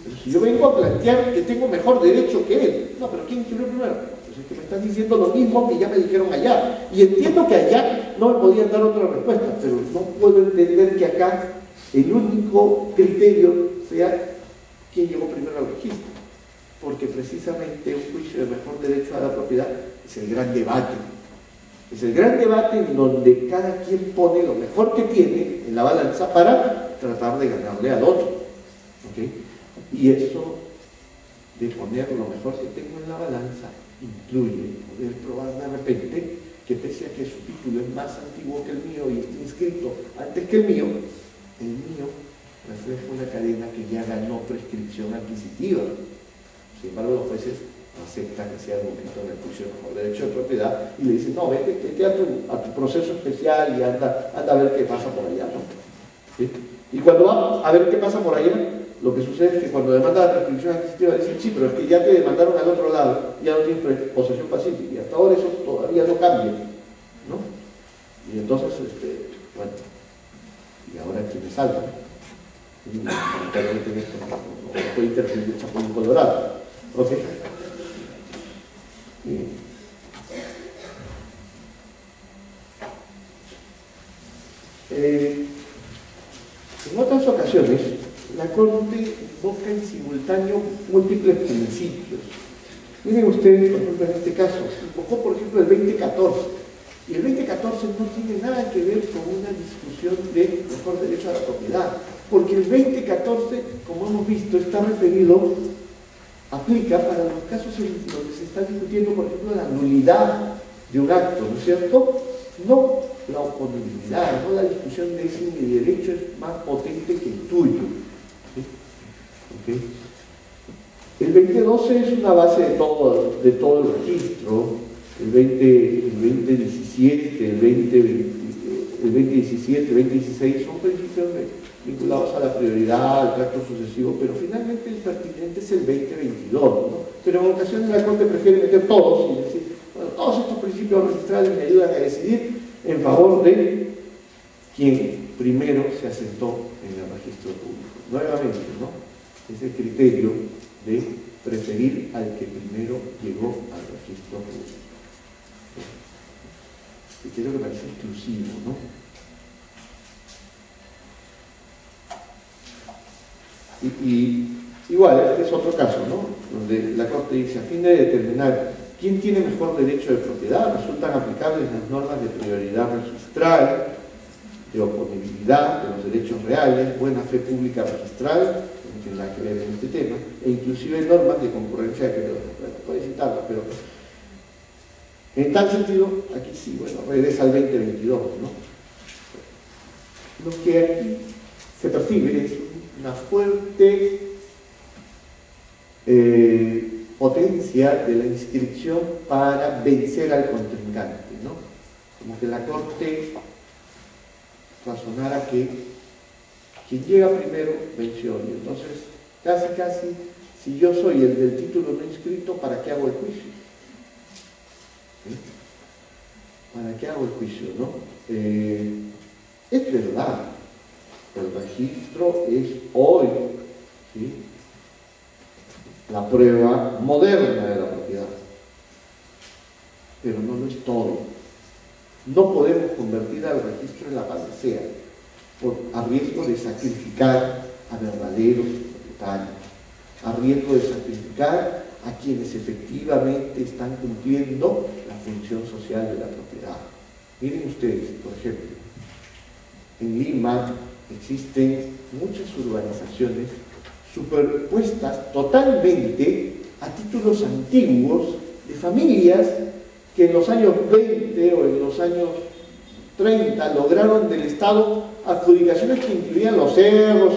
Pero si yo vengo a plantear que tengo mejor derecho que él, no, pero ¿quién inscribió primero? Pues es que me estás diciendo lo mismo que ya me dijeron allá, y entiendo que allá no me podían dar otra respuesta, pero no puedo entender que acá el único criterio sea quién llegó primero al registro, porque precisamente un juicio de mejor derecho a la propiedad es el gran debate. Es el gran debate en donde cada quien pone lo mejor que tiene en la balanza para tratar de ganarle al otro. ¿Okay? Y eso de poner lo mejor que tengo en la balanza incluye poder probar de repente que pese a que su título es más antiguo que el mío y está inscrito antes que el mío refleja una cadena que ya ganó prescripción adquisitiva. Sin embargo, los jueces aceptan que sea argumento en el juicio por derecho de propiedad y le dicen: no, vete a tu proceso especial y anda a ver qué pasa por allá, ¿no? ¿Sí? Y cuando va a ver qué pasa por allá, lo que sucede es que cuando demanda la prescripción adquisitiva dicen: sí, pero es que ya te demandaron al otro lado, ya no tienes posesión pacífica, y hasta ahora eso todavía no cambia, ¿no? Y entonces, bueno, y ahora quién me salva, lamentablemente no puede intervenir el Chapulín Colorado, ¿ok? En otras ocasiones, la Corte invoca en simultáneo múltiples principios. Miren ustedes, por ejemplo, en este caso, invocó, por ejemplo, el 2014. Y el 2014 no tiene nada que ver con una discusión de mejor derecho a la propiedad, porque el 2014, como hemos visto, está referido, aplica para los casos en los que se está discutiendo, por ejemplo, la nulidad de un acto, ¿no es cierto? No la oponibilidad, no la discusión de si mi derecho es más potente que el tuyo. ¿Sí? ¿Okay? El 2012 es una base de todo el registro. El 2017, el 2017, el 2016 son principios vinculados a la prioridad, al tracto sucesivo, pero finalmente el pertinente es el 2022, ¿no? Pero en ocasiones la Corte prefiere meter todos y decir: bueno, todos estos principios registrales me ayudan a decidir en favor de quien primero se asentó en el registro público. Nuevamente, ¿no? Es el criterio de preferir al que primero llegó al registro público. Y creo que parece exclusivo, ¿no? Y igual, este es otro caso, ¿no? Donde la Corte dice: a fin de determinar quién tiene mejor derecho de propiedad, resultan aplicables las normas de prioridad registral, de oponibilidad de los derechos reales, buena fe pública registral, tiene nada que ver en este tema, e inclusive normas de concurrencia que puede citarlas, pero en tal sentido, aquí sí, bueno, regresa al 2022, ¿no? Lo que aquí se percibe es una fuerte potencia de la inscripción para vencer al contrincante, ¿no? Como que la Corte razonara que quien llega primero venció, y entonces casi, si yo soy el del título no inscrito, ¿para qué hago el juicio? ¿Sí? ¿Para qué hago el juicio, no? Es verdad, el registro es hoy, ¿sí?, la prueba moderna de la propiedad, pero no lo es todo. No podemos convertir al registro en la panacea, a riesgo de sacrificar a verdaderos propietarios, a riesgo de sacrificar a quienes efectivamente están cumpliendo la función social de la propiedad. Miren ustedes, por ejemplo, en Lima existen muchas urbanizaciones superpuestas totalmente a títulos antiguos de familias que en los años 20 o en los años 30 lograron del Estado adjudicaciones que incluían los cerros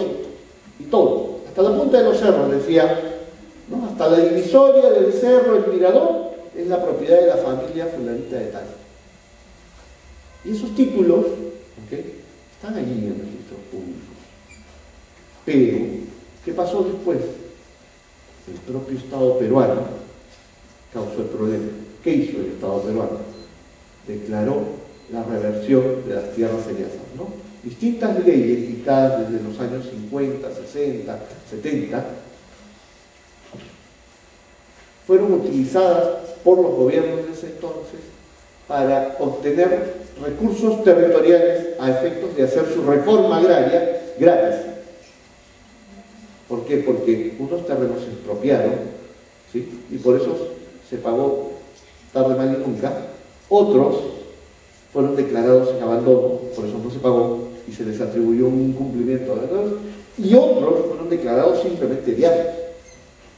y todo, hasta la punta de los cerros, decía, ¿no? Hasta la divisoria del cerro, el mirador, es la propiedad de la familia fulanita de tal. Y esos títulos, ¿okay?, están allí en registros públicos. Pero, ¿qué pasó después? El propio Estado peruano causó el problema. ¿Qué hizo el Estado peruano? Declaró la reversión de las tierras seriasas, ¿no? Distintas leyes dictadas desde los años 50, 60, 70 fueron utilizadas por los gobiernos de ese entonces para obtener recursos territoriales a efectos de hacer su reforma agraria gratis. ¿Por qué? Porque unos terrenos se expropiaron, ¿sí?, y por eso se pagó tarde, mal y nunca. Otros fueron declarados en abandono, por eso no se pagó y se les atribuyó un incumplimiento de los, y otros fueron declarados simplemente viables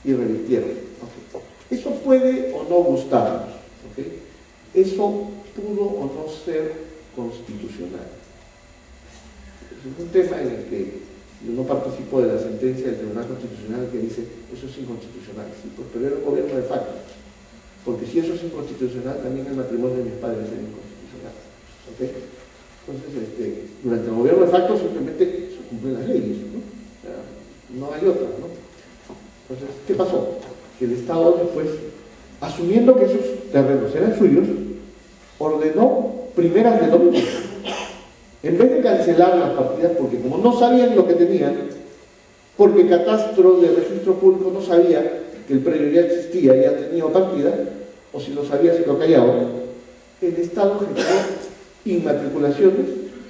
y revirtieron. ¿Okay? Eso puede o no gustarnos, ¿okay? Eso pudo o no ser constitucional. Es un tema en el que yo no participo de la sentencia del Tribunal Constitucional que dice eso es inconstitucional. Sí, pues, pero era un gobierno de facto. Porque si eso es inconstitucional, también el matrimonio de mis padres era inconstitucional. ¿Okay? Entonces, durante el gobierno de facto simplemente se cumplen las leyes, ¿no? O sea, no hay otra, ¿no? Entonces, ¿qué pasó? Que el Estado después, asumiendo que esos terrenos eran suyos, ordenó primeras de dominio. En vez de cancelar las partidas, porque como no sabían lo que tenían, porque Catastro de Registro Público no sabía que el predio ya existía, ya tenía partida, o si lo sabía se lo callaba, el Estado generó inmatriculaciones,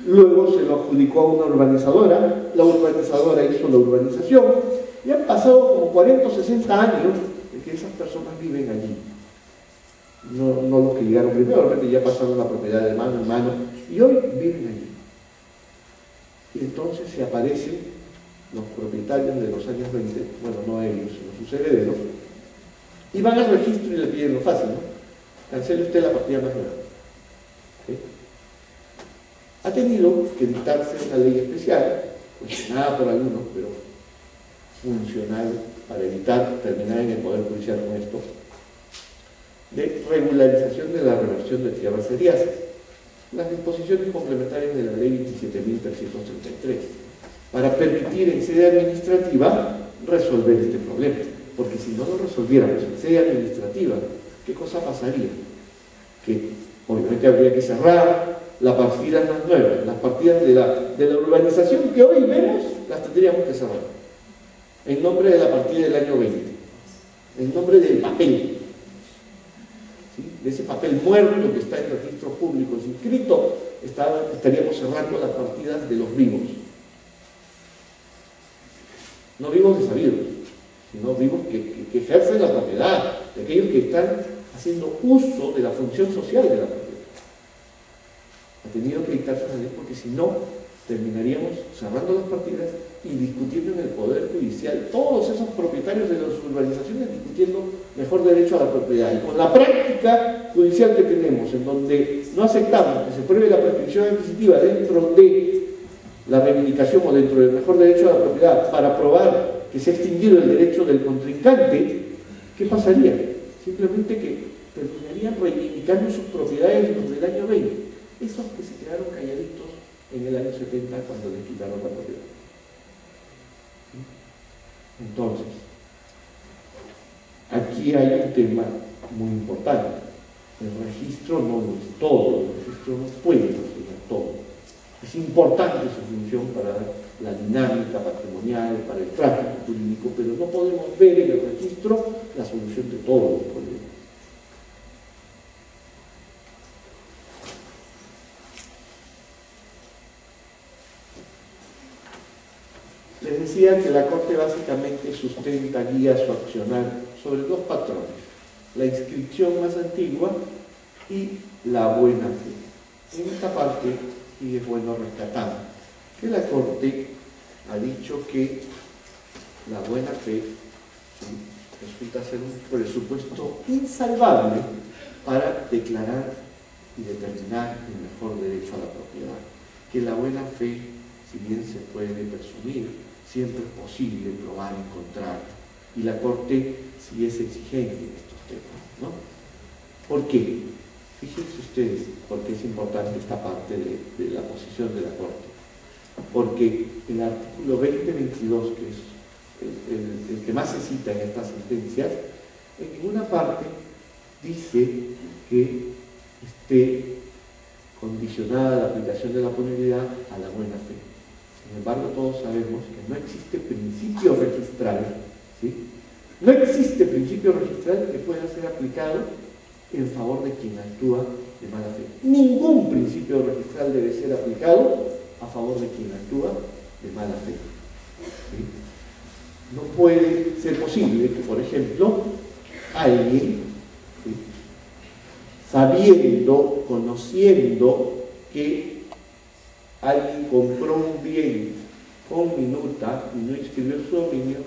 luego se lo adjudicó a una urbanizadora, la urbanizadora hizo la urbanización, y han pasado como 40 o 60 años de que esas personas viven allí. No los que llegaron primero, realmente ya pasaron la propiedad de mano en mano, y hoy viven allí. Y entonces se aparecen los propietarios de los años 20, bueno, no ellos, sino sus herederos, y van al registro y le piden lo fácil, ¿no? Cancele usted la partida más nueva. ¿Sí? Ha tenido que dictarse una ley especial, cuestionada por algunos, pero funcional para evitar terminar en el Poder Judicial con esto, de regularización de la reversión de tierras seriasas, las disposiciones complementarias de la Ley 27.333, para permitir en sede administrativa resolver este problema. Porque si no lo resolviéramos en sede administrativa, ¿qué cosa pasaría? Que obviamente habría que cerrar las partidas más nuevas, las partidas de la urbanización que hoy vemos, las tendríamos que cerrar, en nombre de la partida del año 20, en nombre del papel, ¿sí?, de ese papel muerto que está en registros públicos inscrito, estaríamos cerrando las partidas de los vivos. No vivos de sabidos, sino vivos que ejercen la propiedad, de aquellos que están haciendo uso de la función social de la propiedad. Ha tenido que dictarse una ley porque si no, terminaríamos cerrando las partidas y discutiendo en el Poder Judicial, todos esos propietarios de las urbanizaciones discutiendo mejor derecho a la propiedad. Y con la práctica judicial que tenemos, en donde no aceptamos que se pruebe la prescripción adquisitiva dentro de la reivindicación o dentro del mejor derecho a la propiedad para probar que se ha extinguido el derecho del contrincante, ¿qué pasaría? Simplemente que terminarían reivindicando sus propiedades desde el año 20, esos que se quedaron calladitos en el año 70 cuando les quitaron la propiedad. Entonces, aquí hay un tema muy importante. El registro no lo es todo, el registro no puede resolver todo. Es importante su función para la dinámica patrimonial, para el tráfico jurídico, pero no podemos ver en el registro la solución de todos los problemas. Les decía que la Corte básicamente sustenta, guía su accionar sobre dos patrones: la inscripción más antigua y la buena fe. En esta parte, y es bueno rescatar, que la Corte ha dicho que la buena fe resulta ser un presupuesto insalvable para declarar y determinar el mejor derecho a la propiedad. Que la buena fe, si bien se puede presumir, siempre es posible probar, encontrar, y la Corte sí es exigente en estos temas, ¿no? ¿Por qué? Fíjense ustedes por qué es importante esta parte de la posición de la Corte. Porque el artículo 2022, que es el que más se cita en estas sentencias, en ninguna parte dice que esté condicionada la aplicación de la punibilidad a la buena fe. Sin embargo, todos sabemos que no existe principio registral, ¿sí? No existe principio registral que pueda ser aplicado en favor de quien actúa de mala fe. Ningún principio registral debe ser aplicado a favor de quien actúa de mala fe, ¿sí? No puede ser posible que, por ejemplo, alguien, ¿sí?, sabiendo, conociendo que alguien compró un bien con minuta y no inscribió su dominio,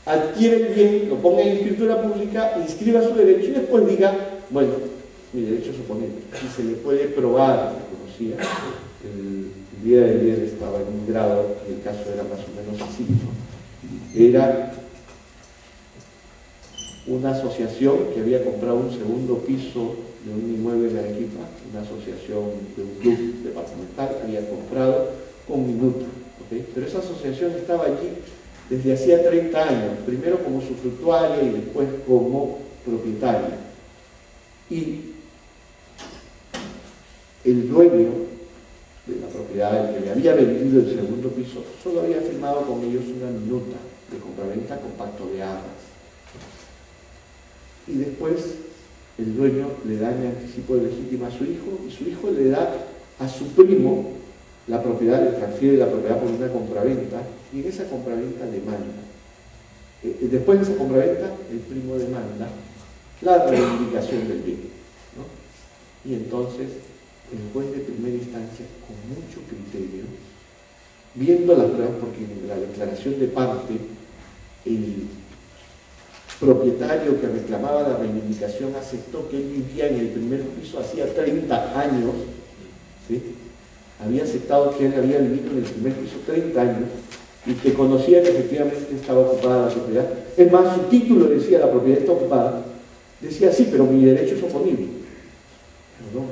adquiere el bien, lo ponga en escritura pública, inscriba su derecho y después diga, bueno, mi derecho es oponible. Y se le puede probar, se conocía, el día de ayer estaba en un grado y el caso era más o menos así, ¿no? Era una asociación que había comprado un segundo piso de un inmueble en Arequipa, una asociación de un club departamental, había comprado con minuta, ¿okay? Pero esa asociación estaba allí desde hacía 30 años, primero como usufructuaria y después como propietaria. Y el dueño de la propiedad, el que le había vendido el segundo piso, solo había firmado con ellos una minuta de compraventa con pacto de arras. Y después el dueño le da en anticipo de legítima a su hijo, y su hijo le da a su primo la propiedad, le transfiere la propiedad por una compraventa, y en esa compraventa demanda. Después de esa compraventa, el primo demanda la reivindicación del bien, ¿no? Y entonces el juez de primera instancia, con mucho criterio, viendo las pruebas, porque en la declaración de parte, el propietario que reclamaba la reivindicación aceptó que él vivía en el primer piso hacía 30 años, ¿sí? Había aceptado que él había vivido en el primer piso 30 años y que conocía que efectivamente estaba ocupada la propiedad. Es más, su título decía la propiedad está ocupada, decía sí, pero mi derecho es oponible. Pero no,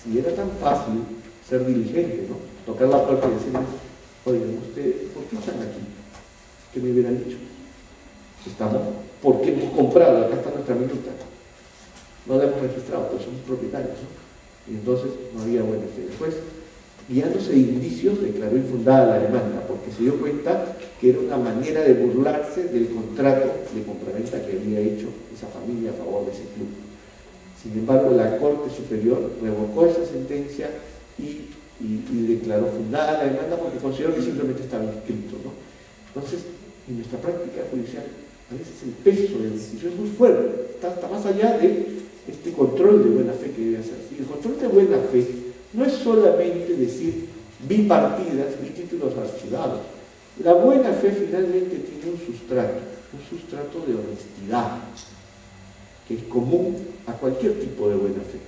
si era tan fácil ser diligente, ¿no? Tocar la puerta y decirle, oigan, ¿ustedes por qué están aquí? ¿Qué me hubieran dicho? Estamos, porque hemos comprado, acá está nuestra minuta, no la hemos registrado, pues somos propietarios, ¿no? Y entonces no había buena fe. Después, guiándose de indicios, declaró infundada la demanda, porque se dio cuenta que era una manera de burlarse del contrato de compraventa que había hecho esa familia a favor de ese club. Sin embargo, la Corte Superior revocó esa sentencia y declaró fundada la demanda porque consideró que simplemente estaba inscrito, ¿no? Entonces, en nuestra práctica judicial, a veces el peso del litigio es muy fuerte, está más allá de este control de buena fe que debe hacerse. Y el control de buena fe no es solamente decir vi partidas, vi títulos archivados. La buena fe finalmente tiene un sustrato de honestidad, que es común a cualquier tipo de buena fe.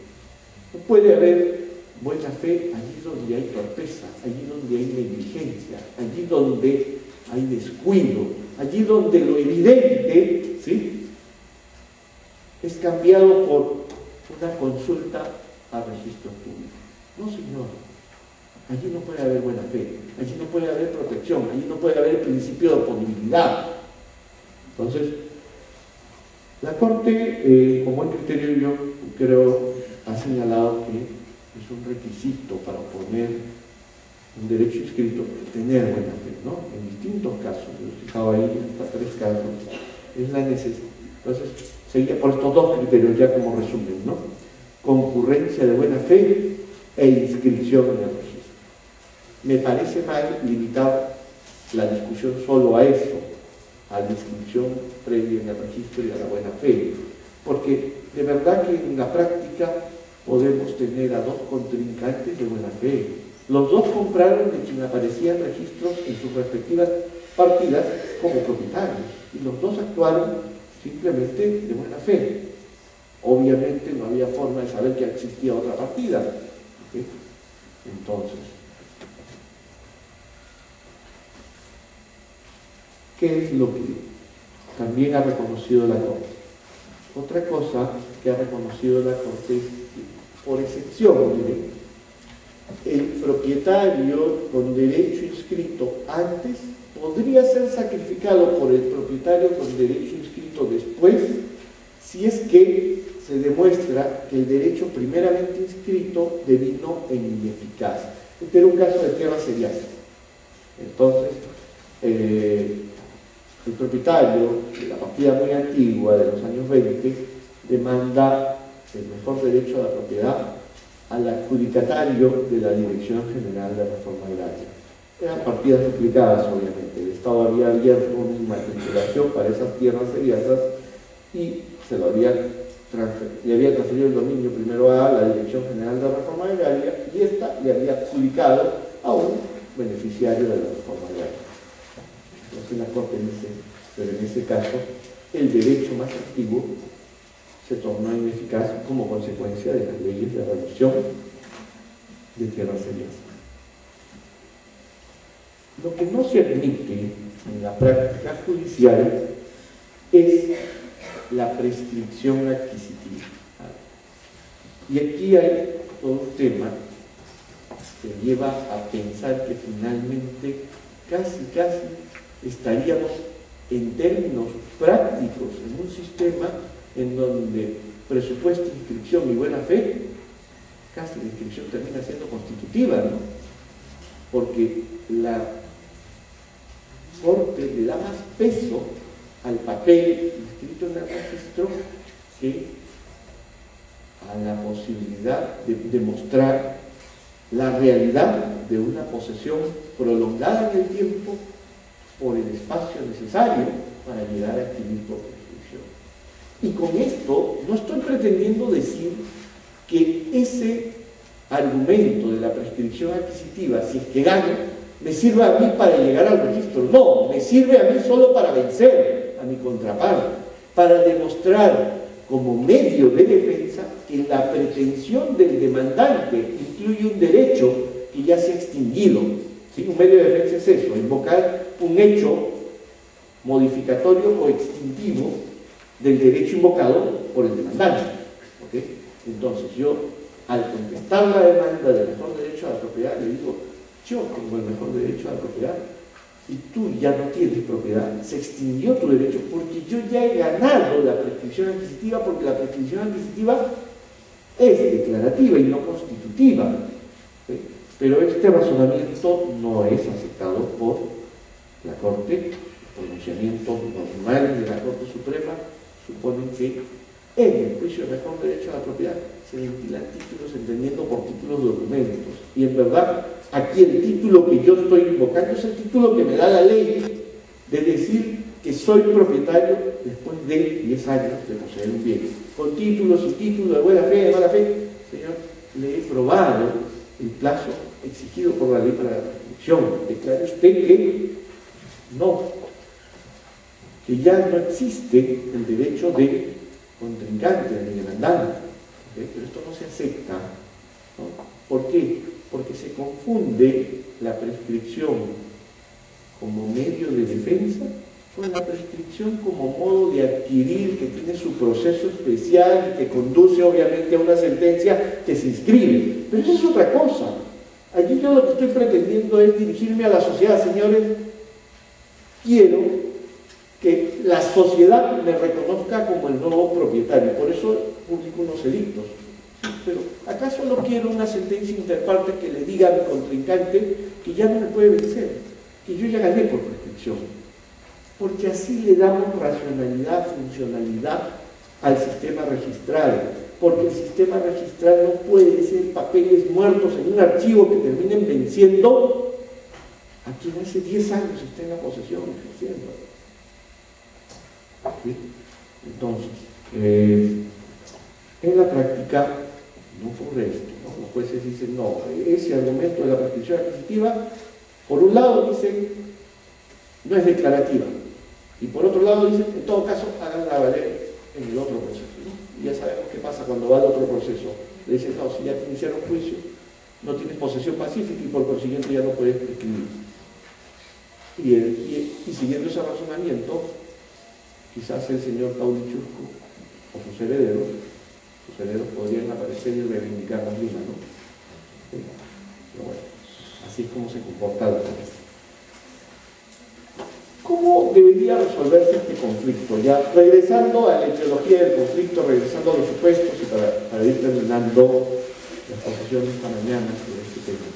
No puede haber buena fe allí donde hay torpeza, allí donde hay negligencia, allí donde hay descuido, allí donde lo evidente, ¿sí?, es cambiado por una consulta a registros públicos. No, señor. Allí no puede haber buena fe, allí no puede haber protección, allí no puede haber el principio de oponibilidad. Entonces, la Corte, con buen criterio, yo creo, ha señalado que es un requisito para oponer un derecho inscrito tener buena fe, ¿no? En distintos casos, yo he fijado ahí hasta 3 casos, es la necesidad. Entonces, seguía por estos 2 criterios ya como resumen, ¿no? Concurrencia de buena fe e inscripción en el registro. Me parece mal limitar la discusión solo a eso, a la inscripción previa en el registro y a la buena fe, porque de verdad que en la práctica podemos tener a 2 contrincantes de buena fe. Los 2 compraron de quien aparecían registros en sus respectivas partidas como propietarios, y los 2 actuaron simplemente de buena fe. Obviamente no había forma de saber que existía otra partida. ¿Sí? Entonces, ¿qué es lo que también ha reconocido la Corte? Otra cosa que ha reconocido la Corte es que, por excepción, miren, el propietario con derecho inscrito antes podría ser sacrificado por el propietario con derecho inscrito después, si es que se demuestra que el derecho primeramente inscrito devino en ineficaz. Este era un caso de tierra seriaza. Entonces, el propietario de la partida muy antigua, de los años 20, demanda el mejor derecho a la propiedad al adjudicatario de la Dirección General de Reforma Agraria. Eran partidas duplicadas, obviamente. El Estado había abierto una inmatriculación para esas tierras seriazas y le había transferido el dominio primero a la Dirección General de Reforma Agraria y esta le había adjudicado a un beneficiario de la Reforma Agraria. Entonces la Corte dice, pero en ese caso el derecho más antiguo se tornó ineficaz como consecuencia de las leyes de reducción de tierras seriazas. Lo que no se admite en la práctica judicial es la prescripción adquisitiva. Y aquí hay todo un tema que lleva a pensar que finalmente casi estaríamos en términos prácticos en un sistema en donde presupuesto, inscripción y buena fe, casi la inscripción termina siendo constitutiva, ¿no? Porque la Corte le da más peso al papel inscrito en el registro que a la posibilidad de demostrar la realidad de una posesión prolongada en el tiempo por el espacio necesario para llegar a adquirir por prescripción. Y con esto no estoy pretendiendo decir que ese argumento de la prescripción adquisitiva, si es que gana, me sirve a mí para llegar al registro. No, me sirve a mí solo para vencer a mi contraparte, para demostrar como medio de defensa que la pretensión del demandante incluye un derecho que ya se ha extinguido. ¿Sí? Un medio de defensa es eso, invocar un hecho modificatorio o extintivo del derecho invocado por el demandante. ¿Okay? Entonces yo, al contestar la demanda del mejor derecho a la propiedad, le digo, yo tengo el mejor derecho a la propiedad y tú ya no tienes propiedad, se extinguió tu derecho porque yo ya he ganado la prescripción adquisitiva, porque la prescripción adquisitiva es declarativa y no constitutiva. ¿Sí? Pero este razonamiento no es aceptado por la Corte. Los pronunciamientos normales de la Corte Suprema suponen que en el juicio de mejor derecho a la propiedad se ventilan títulos entendiendo por títulos documentos. Y en verdad, aquí el título que yo estoy invocando es el título que me da la ley de decir que soy propietario después de 10 años de poseer un bien. Con título, sin título, de buena fe, de mala fe. Señor, le he probado el plazo exigido por la ley para la prescripción. Declare usted que no, que ya no existe el derecho de contrincante, de demandante. Pero esto no se acepta, ¿no? ¿Por qué? Porque se confunde la prescripción como medio de defensa con la prescripción como modo de adquirir, que tiene su proceso especial y que conduce obviamente a una sentencia que se inscribe. Pero eso es otra cosa. Allí yo lo que estoy pretendiendo es dirigirme a la sociedad. Señores, quiero que la sociedad me reconozca como el nuevo propietario. Por eso publico unos edictos. Pero acá solo quiero una sentencia interparte que le diga a mi contrincante que ya no me puede vencer, que yo ya gané por prescripción. Porque así le damos racionalidad, funcionalidad al sistema registral. Porque el sistema registral no puede ser papeles muertos en un archivo que terminen venciendo a quien hace 10 años está en la posesión ejerciendo. ¿Sí? Entonces, en la práctica no ocurre esto, ¿no? Los jueces dicen, no, ese argumento de la prescripción adquisitiva, por un lado dicen, no es declarativa, y por otro lado dicen, en todo caso, háganla valer en el otro proceso, ¿no? Y ya sabemos qué pasa cuando va al otro proceso. Le dicen, no, si ya te iniciaron juicio, no tienes posesión pacífica y por consiguiente ya no puedes prescribir. Y siguiendo ese razonamiento, quizás el señor Paulichusco o sus herederos podrían aparecer y reivindicar la Lima, ¿no? Pero bueno, así es como se comporta la justicia. ¿Cómo debería resolverse este conflicto? Ya regresando a la etiología del conflicto, regresando a los supuestos y para ir terminando las posiciones esta mañana sobre este tema.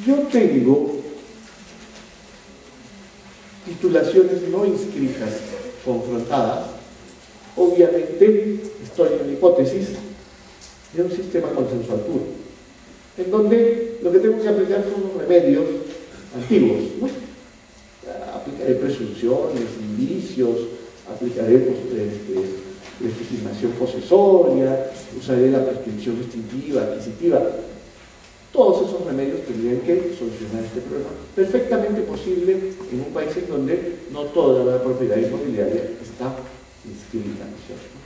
Yo tengo titulaciones no inscritas confrontadas. Obviamente estoy en la hipótesis de un sistema consensual puro, en donde lo que tengo que aplicar son los remedios antiguos, ¿no? Aplicaré presunciones, indicios, aplicaré legitimación posesoria, usaré la prescripción extintiva, adquisitiva. Todos esos remedios tendrían que solucionar este problema. Perfectamente posible en un país en donde no toda la propiedad inmobiliaria está inscrita, ¿no es cierto?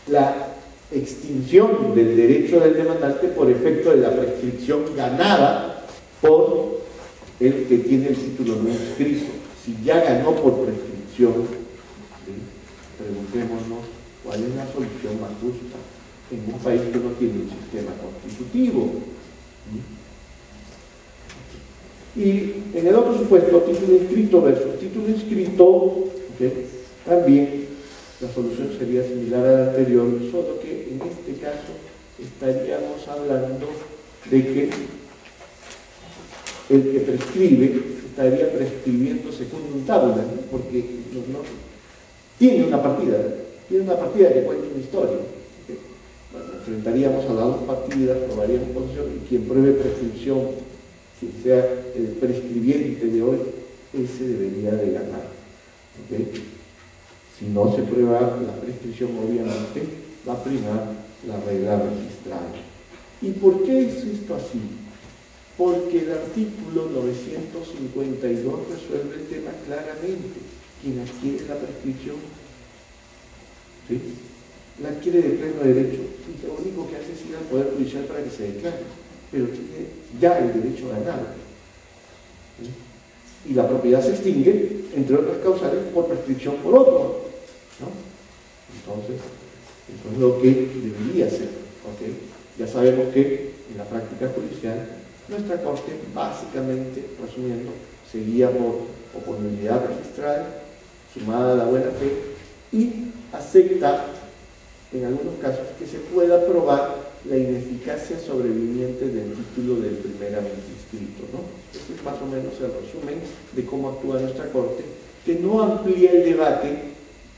La extinción del derecho del demandante por efecto de la prescripción ganada por el que tiene el título no inscrito. Si ya ganó por prescripción, ¿sí? Preguntémonos cuál es la solución más justa en un país que no tiene un sistema constitutivo. Y en el otro supuesto, título inscrito versus título inscrito, ¿okay? También la solución sería similar a la anterior, solo que en este caso estaríamos hablando de que el que prescribe estaría prescribiendo secundum tabula, ¿no? Porque no, tiene una partida que cuenta una historia. ¿Okay? Bueno, enfrentaríamos a las dos partidas, probaríamos posesión, y quien pruebe prescripción, quien sea el prescribiente de hoy, ese debería de ganar. ¿Okay? Si no se prueba la prescripción, obviamente va a primar la regla registral. ¿Y por qué es esto así? Porque el artículo 952 resuelve el tema claramente. Quien adquiere la prescripción, ¿sí?, la adquiere de pleno derecho, y lo único que hace es ir al Poder Judicial para que se declare, pero tiene ya el derecho ganado, ¿sí? Y la propiedad se extingue, entre otras causales, por prescripción por otro, ¿no? Entonces, eso es lo que debería ser, ¿okay? Ya sabemos que en la práctica judicial nuestra Corte, básicamente, resumiendo, se guía por oponibilidad registral sumada a la buena fe y acepta en algunos casos que se pueda probar la ineficacia sobreviviente del título del primeramente inscrito, ¿no? Este es más o menos el resumen de cómo actúa nuestra Corte, que no amplía el debate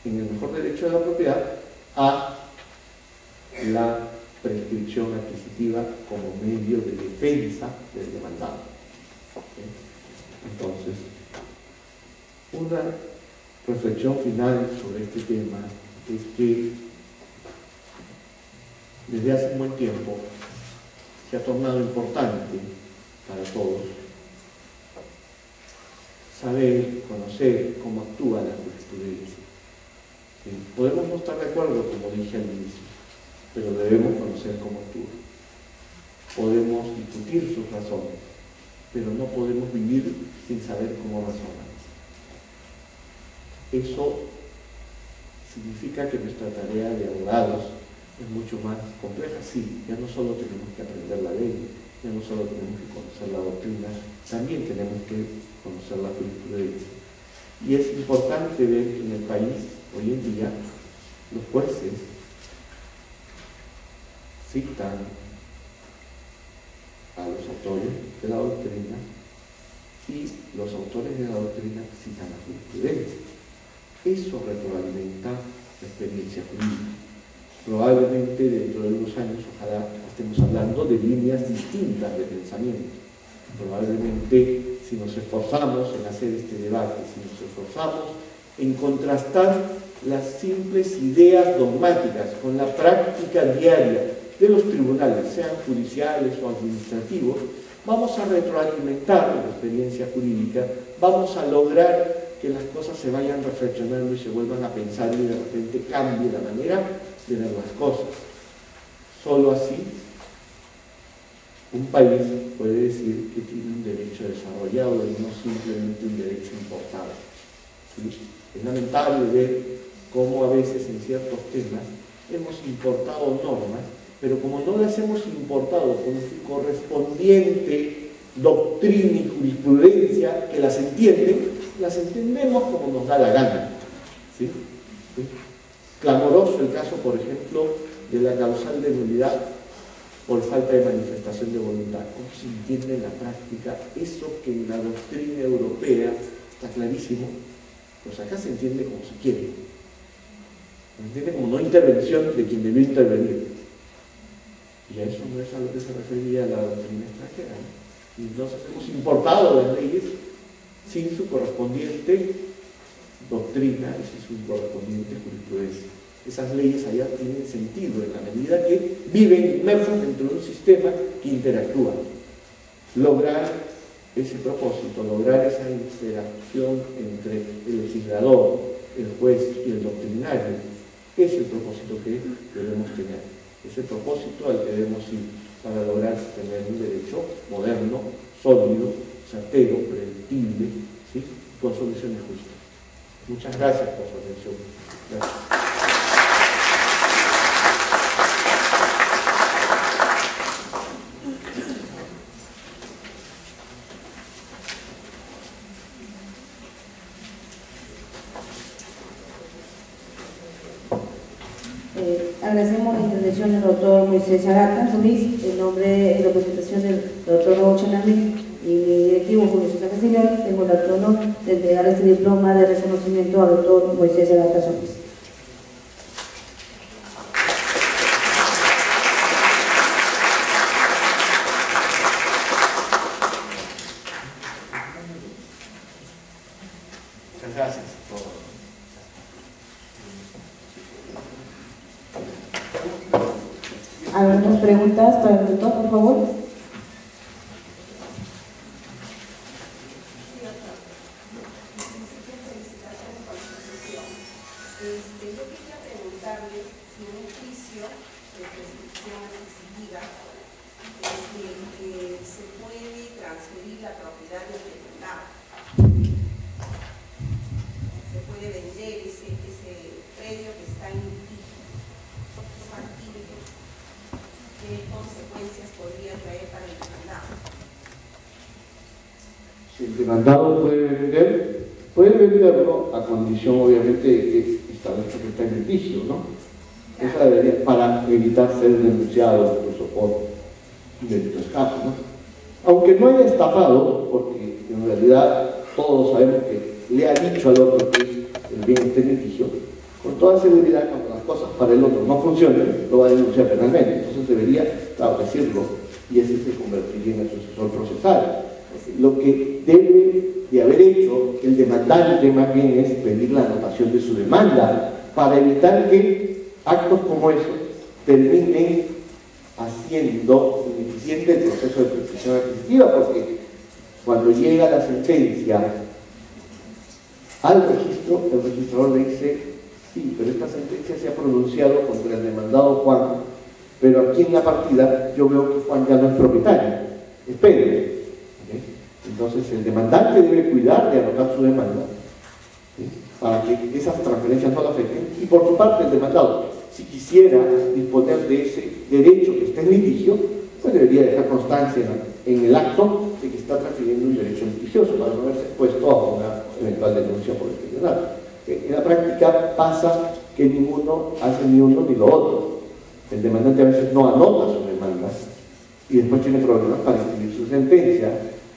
en el mejor derecho de la propiedad a la prescripción adquisitiva como medio de defensa del demandado. ¿Okay? Entonces, una reflexión final sobre este tema es que desde hace un buen tiempo se ha tornado importante para todos saber, conocer cómo actúa la jurisprudencia. Podemos no estar de acuerdo, como dije al inicio, pero debemos conocer cómo actúa. Podemos discutir sus razones, pero no podemos vivir sin saber cómo razonan. Eso significa que nuestra tarea de abogados es mucho más compleja. Sí, ya no solo tenemos que aprender la ley, ya no solo tenemos que conocer la doctrina, también tenemos que conocer la jurisprudencia. Y es importante ver que en el país, hoy en día, los jueces citan a los autores de la doctrina y los autores de la doctrina citan la jurisprudencia. Eso retroalimenta la experiencia jurídica. Probablemente dentro de unos años, ojalá estemos hablando de líneas distintas de pensamiento. Probablemente, si nos esforzamos en hacer este debate, si nos esforzamos en contrastar las simples ideas dogmáticas con la práctica diaria de los tribunales, sean judiciales o administrativos, vamos a retroalimentar la experiencia jurídica, vamos a lograr que las cosas se vayan reflexionando y se vuelvan a pensar y de repente cambie la manera de ver las cosas. Solo así un país puede decir que tiene un derecho desarrollado y no simplemente un derecho importado. ¿Sí? Es lamentable ver cómo a veces en ciertos temas hemos importado normas, pero como no las hemos importado con su correspondiente doctrina y jurisprudencia que las entiende, las entendemos como nos da la gana. ¿Sí? ¿Sí? Clamoroso el caso, por ejemplo, de la causal de nulidad por falta de manifestación de voluntad. ¿Cómo se entiende en la práctica eso que en la doctrina europea está clarísimo? Pues acá se entiende como se quiere. Se entiende como no intervención de quien debió intervenir. Y a eso no es a lo que se refería la doctrina extranjera, ¿no? Y entonces hemos importado las leyes sin su correspondiente doctrina y sin su correspondiente jurisprudencia. Esas leyes allá tienen sentido en la medida que viven inmersos dentro de un sistema que interactúa. Lograr ese propósito, lograr esa interacción entre el legislador, el juez y el doctrinario, es el propósito que debemos tener. Es el propósito al que debemos ir para lograr tener un derecho moderno, sólido, certero, predictible, ¿sí? Con soluciones justas. Muchas gracias por su atención. Gracias. Agradecemos la intervención del doctor Moisés Sagasta Ruiz, en nombre y representación del doctor Hugo Chanamí y mi directivo Julio César Castellón. Tengo el honor de entregar este diploma de reconocimiento al doctor Moisés Sagasta Ruiz. Muchas gracias a todos. ¿Algunas preguntas para el doctor, por favor? Yo quería preguntarle si en un juicio de prescripción adquisitiva se puede transferir la propiedad del demandado. Se puede vender ese predio que está en litigio. ¿Qué consecuencias podría traer para el demandado? Si el demandado puede venderlo a condición, obviamente, de que establezca que está en litigio, ¿no? Esa debería, para evitar ser denunciado incluso por delitos casos, ¿no? Aunque no haya estafado, porque en realidad todos sabemos que le ha dicho al otro que el bien está en litigio, con toda seguridad, cuando las cosas para el otro no funcionen, lo va a denunciar penalmente. Entonces debería, claro, decirlo, y ese se convertiría en el sucesor procesal. Lo que debe de haber hecho el demandante más bien es pedir la anotación de su demanda para evitar que actos como esos terminen haciendo ineficiente el proceso de prescripción adquisitiva, porque cuando llega la sentencia al registro, el registrador le dice: sí, pero esta sentencia se ha pronunciado contra el demandado Juan, pero aquí en la partida yo veo que Juan ya no es propietario. Espere. Entonces el demandante debe cuidar de anotar su demanda, ¿sí?, para que esas transferencias no la afecten. Y por su parte el demandado, si quisiera disponer de ese derecho que está en litigio, pues debería dejar constancia en el acto de que está transfiriendo un derecho litigioso para no verse expuesto a una eventual denuncia por el tribunal. En la práctica pasa que ninguno hace ni uno ni lo otro. El demandante a veces no anota su demanda y después tiene problemas para escribir su sentencia,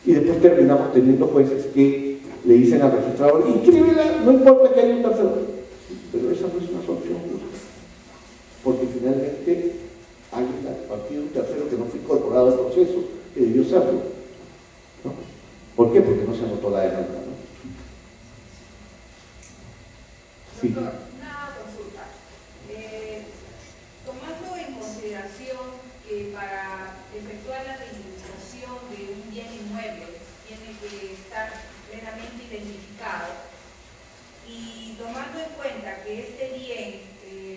y después terminamos teniendo jueces que le dicen al registrador: inscríbela, no importa que haya un tercero. Pero esa no es una solución justa, porque finalmente hay a partir de un tercero que no fue incorporado al proceso, que debió serlo, ¿no? ¿Por qué? Porque no se anotó la demanda, ¿no? Sí. Doctor, una consulta. Tomando en consideración que para efectuar la reivindicación de un bien inmueble tiene que estar plenamente identificado, y tomando en cuenta que este bien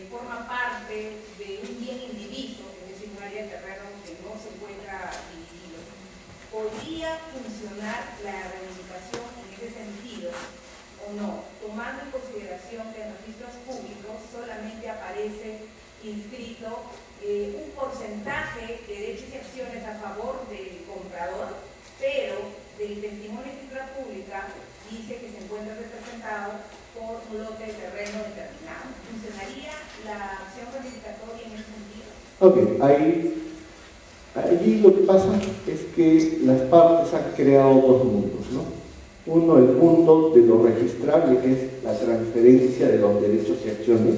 forma parte de un bien indiviso, es decir, un área de terreno que no se encuentra dividido, ¿podría funcionar la reivindicación en ese sentido o no? Tomando en consideración que en registros públicos solamente aparece inscrito un porcentaje de derechos y acciones a favor del comprador, pero del testimonio de escritura pública dice que se encuentra representado por un lote de terreno determinado. ¿Funcionaría la acción reivindicatoria en ese sentido? Ok, allí lo que pasa es que las partes han creado dos mundos, ¿no? Uno, el mundo de lo registrable, que es la transferencia de los derechos y acciones,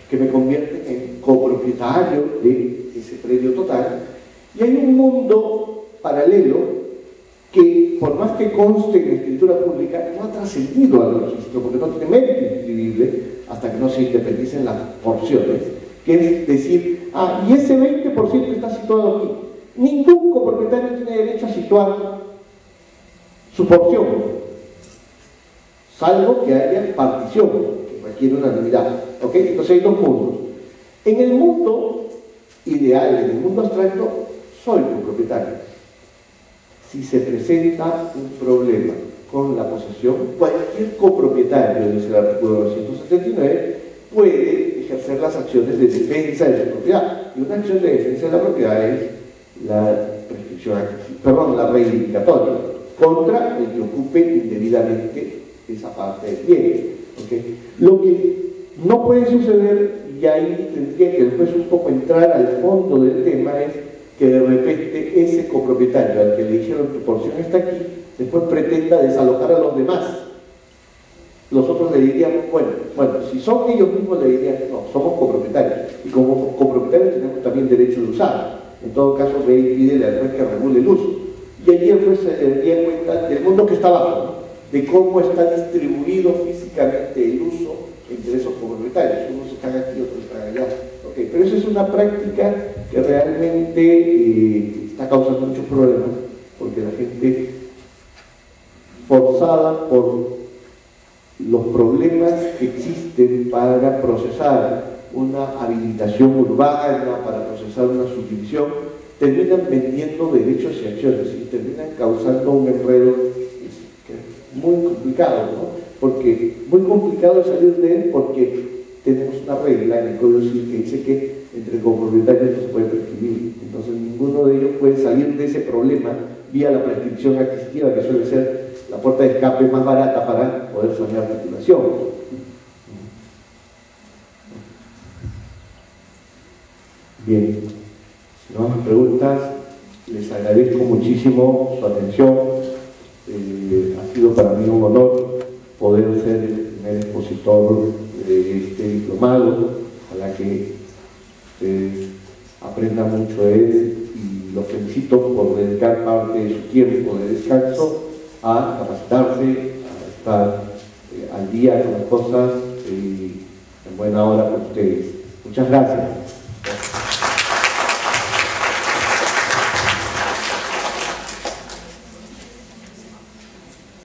que me convierte en copropietario de ese predio total. Y hay un mundo paralelo que, por más que conste en la escritura pública, no ha trascendido al registro, porque no tiene mérito inscribible hasta que no se independicen las porciones, que es decir: y ese 20% está situado aquí. Ningún copropietario tiene derecho a situar su porción, salvo que haya partición, que requiere una unanimidad. ¿Ok? Entonces hay dos mundos. En el mundo ideal, en el mundo abstracto, soy copropietario. Si se presenta un problema con la posesión, cualquier copropietario, dice el artículo 279, puede ejercer las acciones de defensa de su propiedad. Y una acción de defensa de la propiedad es la prescripción, la reivindicatoria contra el que ocupe indebidamente esa parte del bien. ¿Okay? Lo que no puede suceder, y ahí tendría que después un poco entrar al fondo del tema, es que de repente ese copropietario al que le dijeron: tu porción está aquí, después pretenda desalojar a los demás. Los otros le dirían: bueno, si son ellos mismos, le dirían: no, somos copropietarios, y como copropietarios tenemos también derecho de usar. En todo caso, ve y pídele al juez que regule el uso. Y allí el juez se daría cuenta del mundo que está abajo, ¿no?, de cómo está distribuido físicamente el uso entre esos copropietarios. Unos están aquí, otros están allá. Okay, pero eso es una práctica que realmente está causando muchos problemas, porque la gente, forzada por los problemas que existen para procesar una habilitación urbana, para procesar una subdivisión, terminan vendiendo derechos y acciones y terminan causando un enredo muy complicado, ¿no? Porque muy complicado es salir de él, porque tenemos una regla en el Código Civil que dice que entre copropietarios no se puede prescribir. Entonces ninguno de ellos puede salir de ese problema vía la prescripción adquisitiva, que suele ser la puerta de escape más barata para poder sanear la titulación. Bien, si no hay más preguntas, les agradezco muchísimo su atención. Ha sido para mí un honor poder ser el primer expositor de este diplomado. Ojalá que ustedes aprendan mucho de él, y los felicito por dedicar parte de su tiempo de descanso a capacitarse, a estar al día con las cosas, en buena hora con ustedes. Muchas gracias.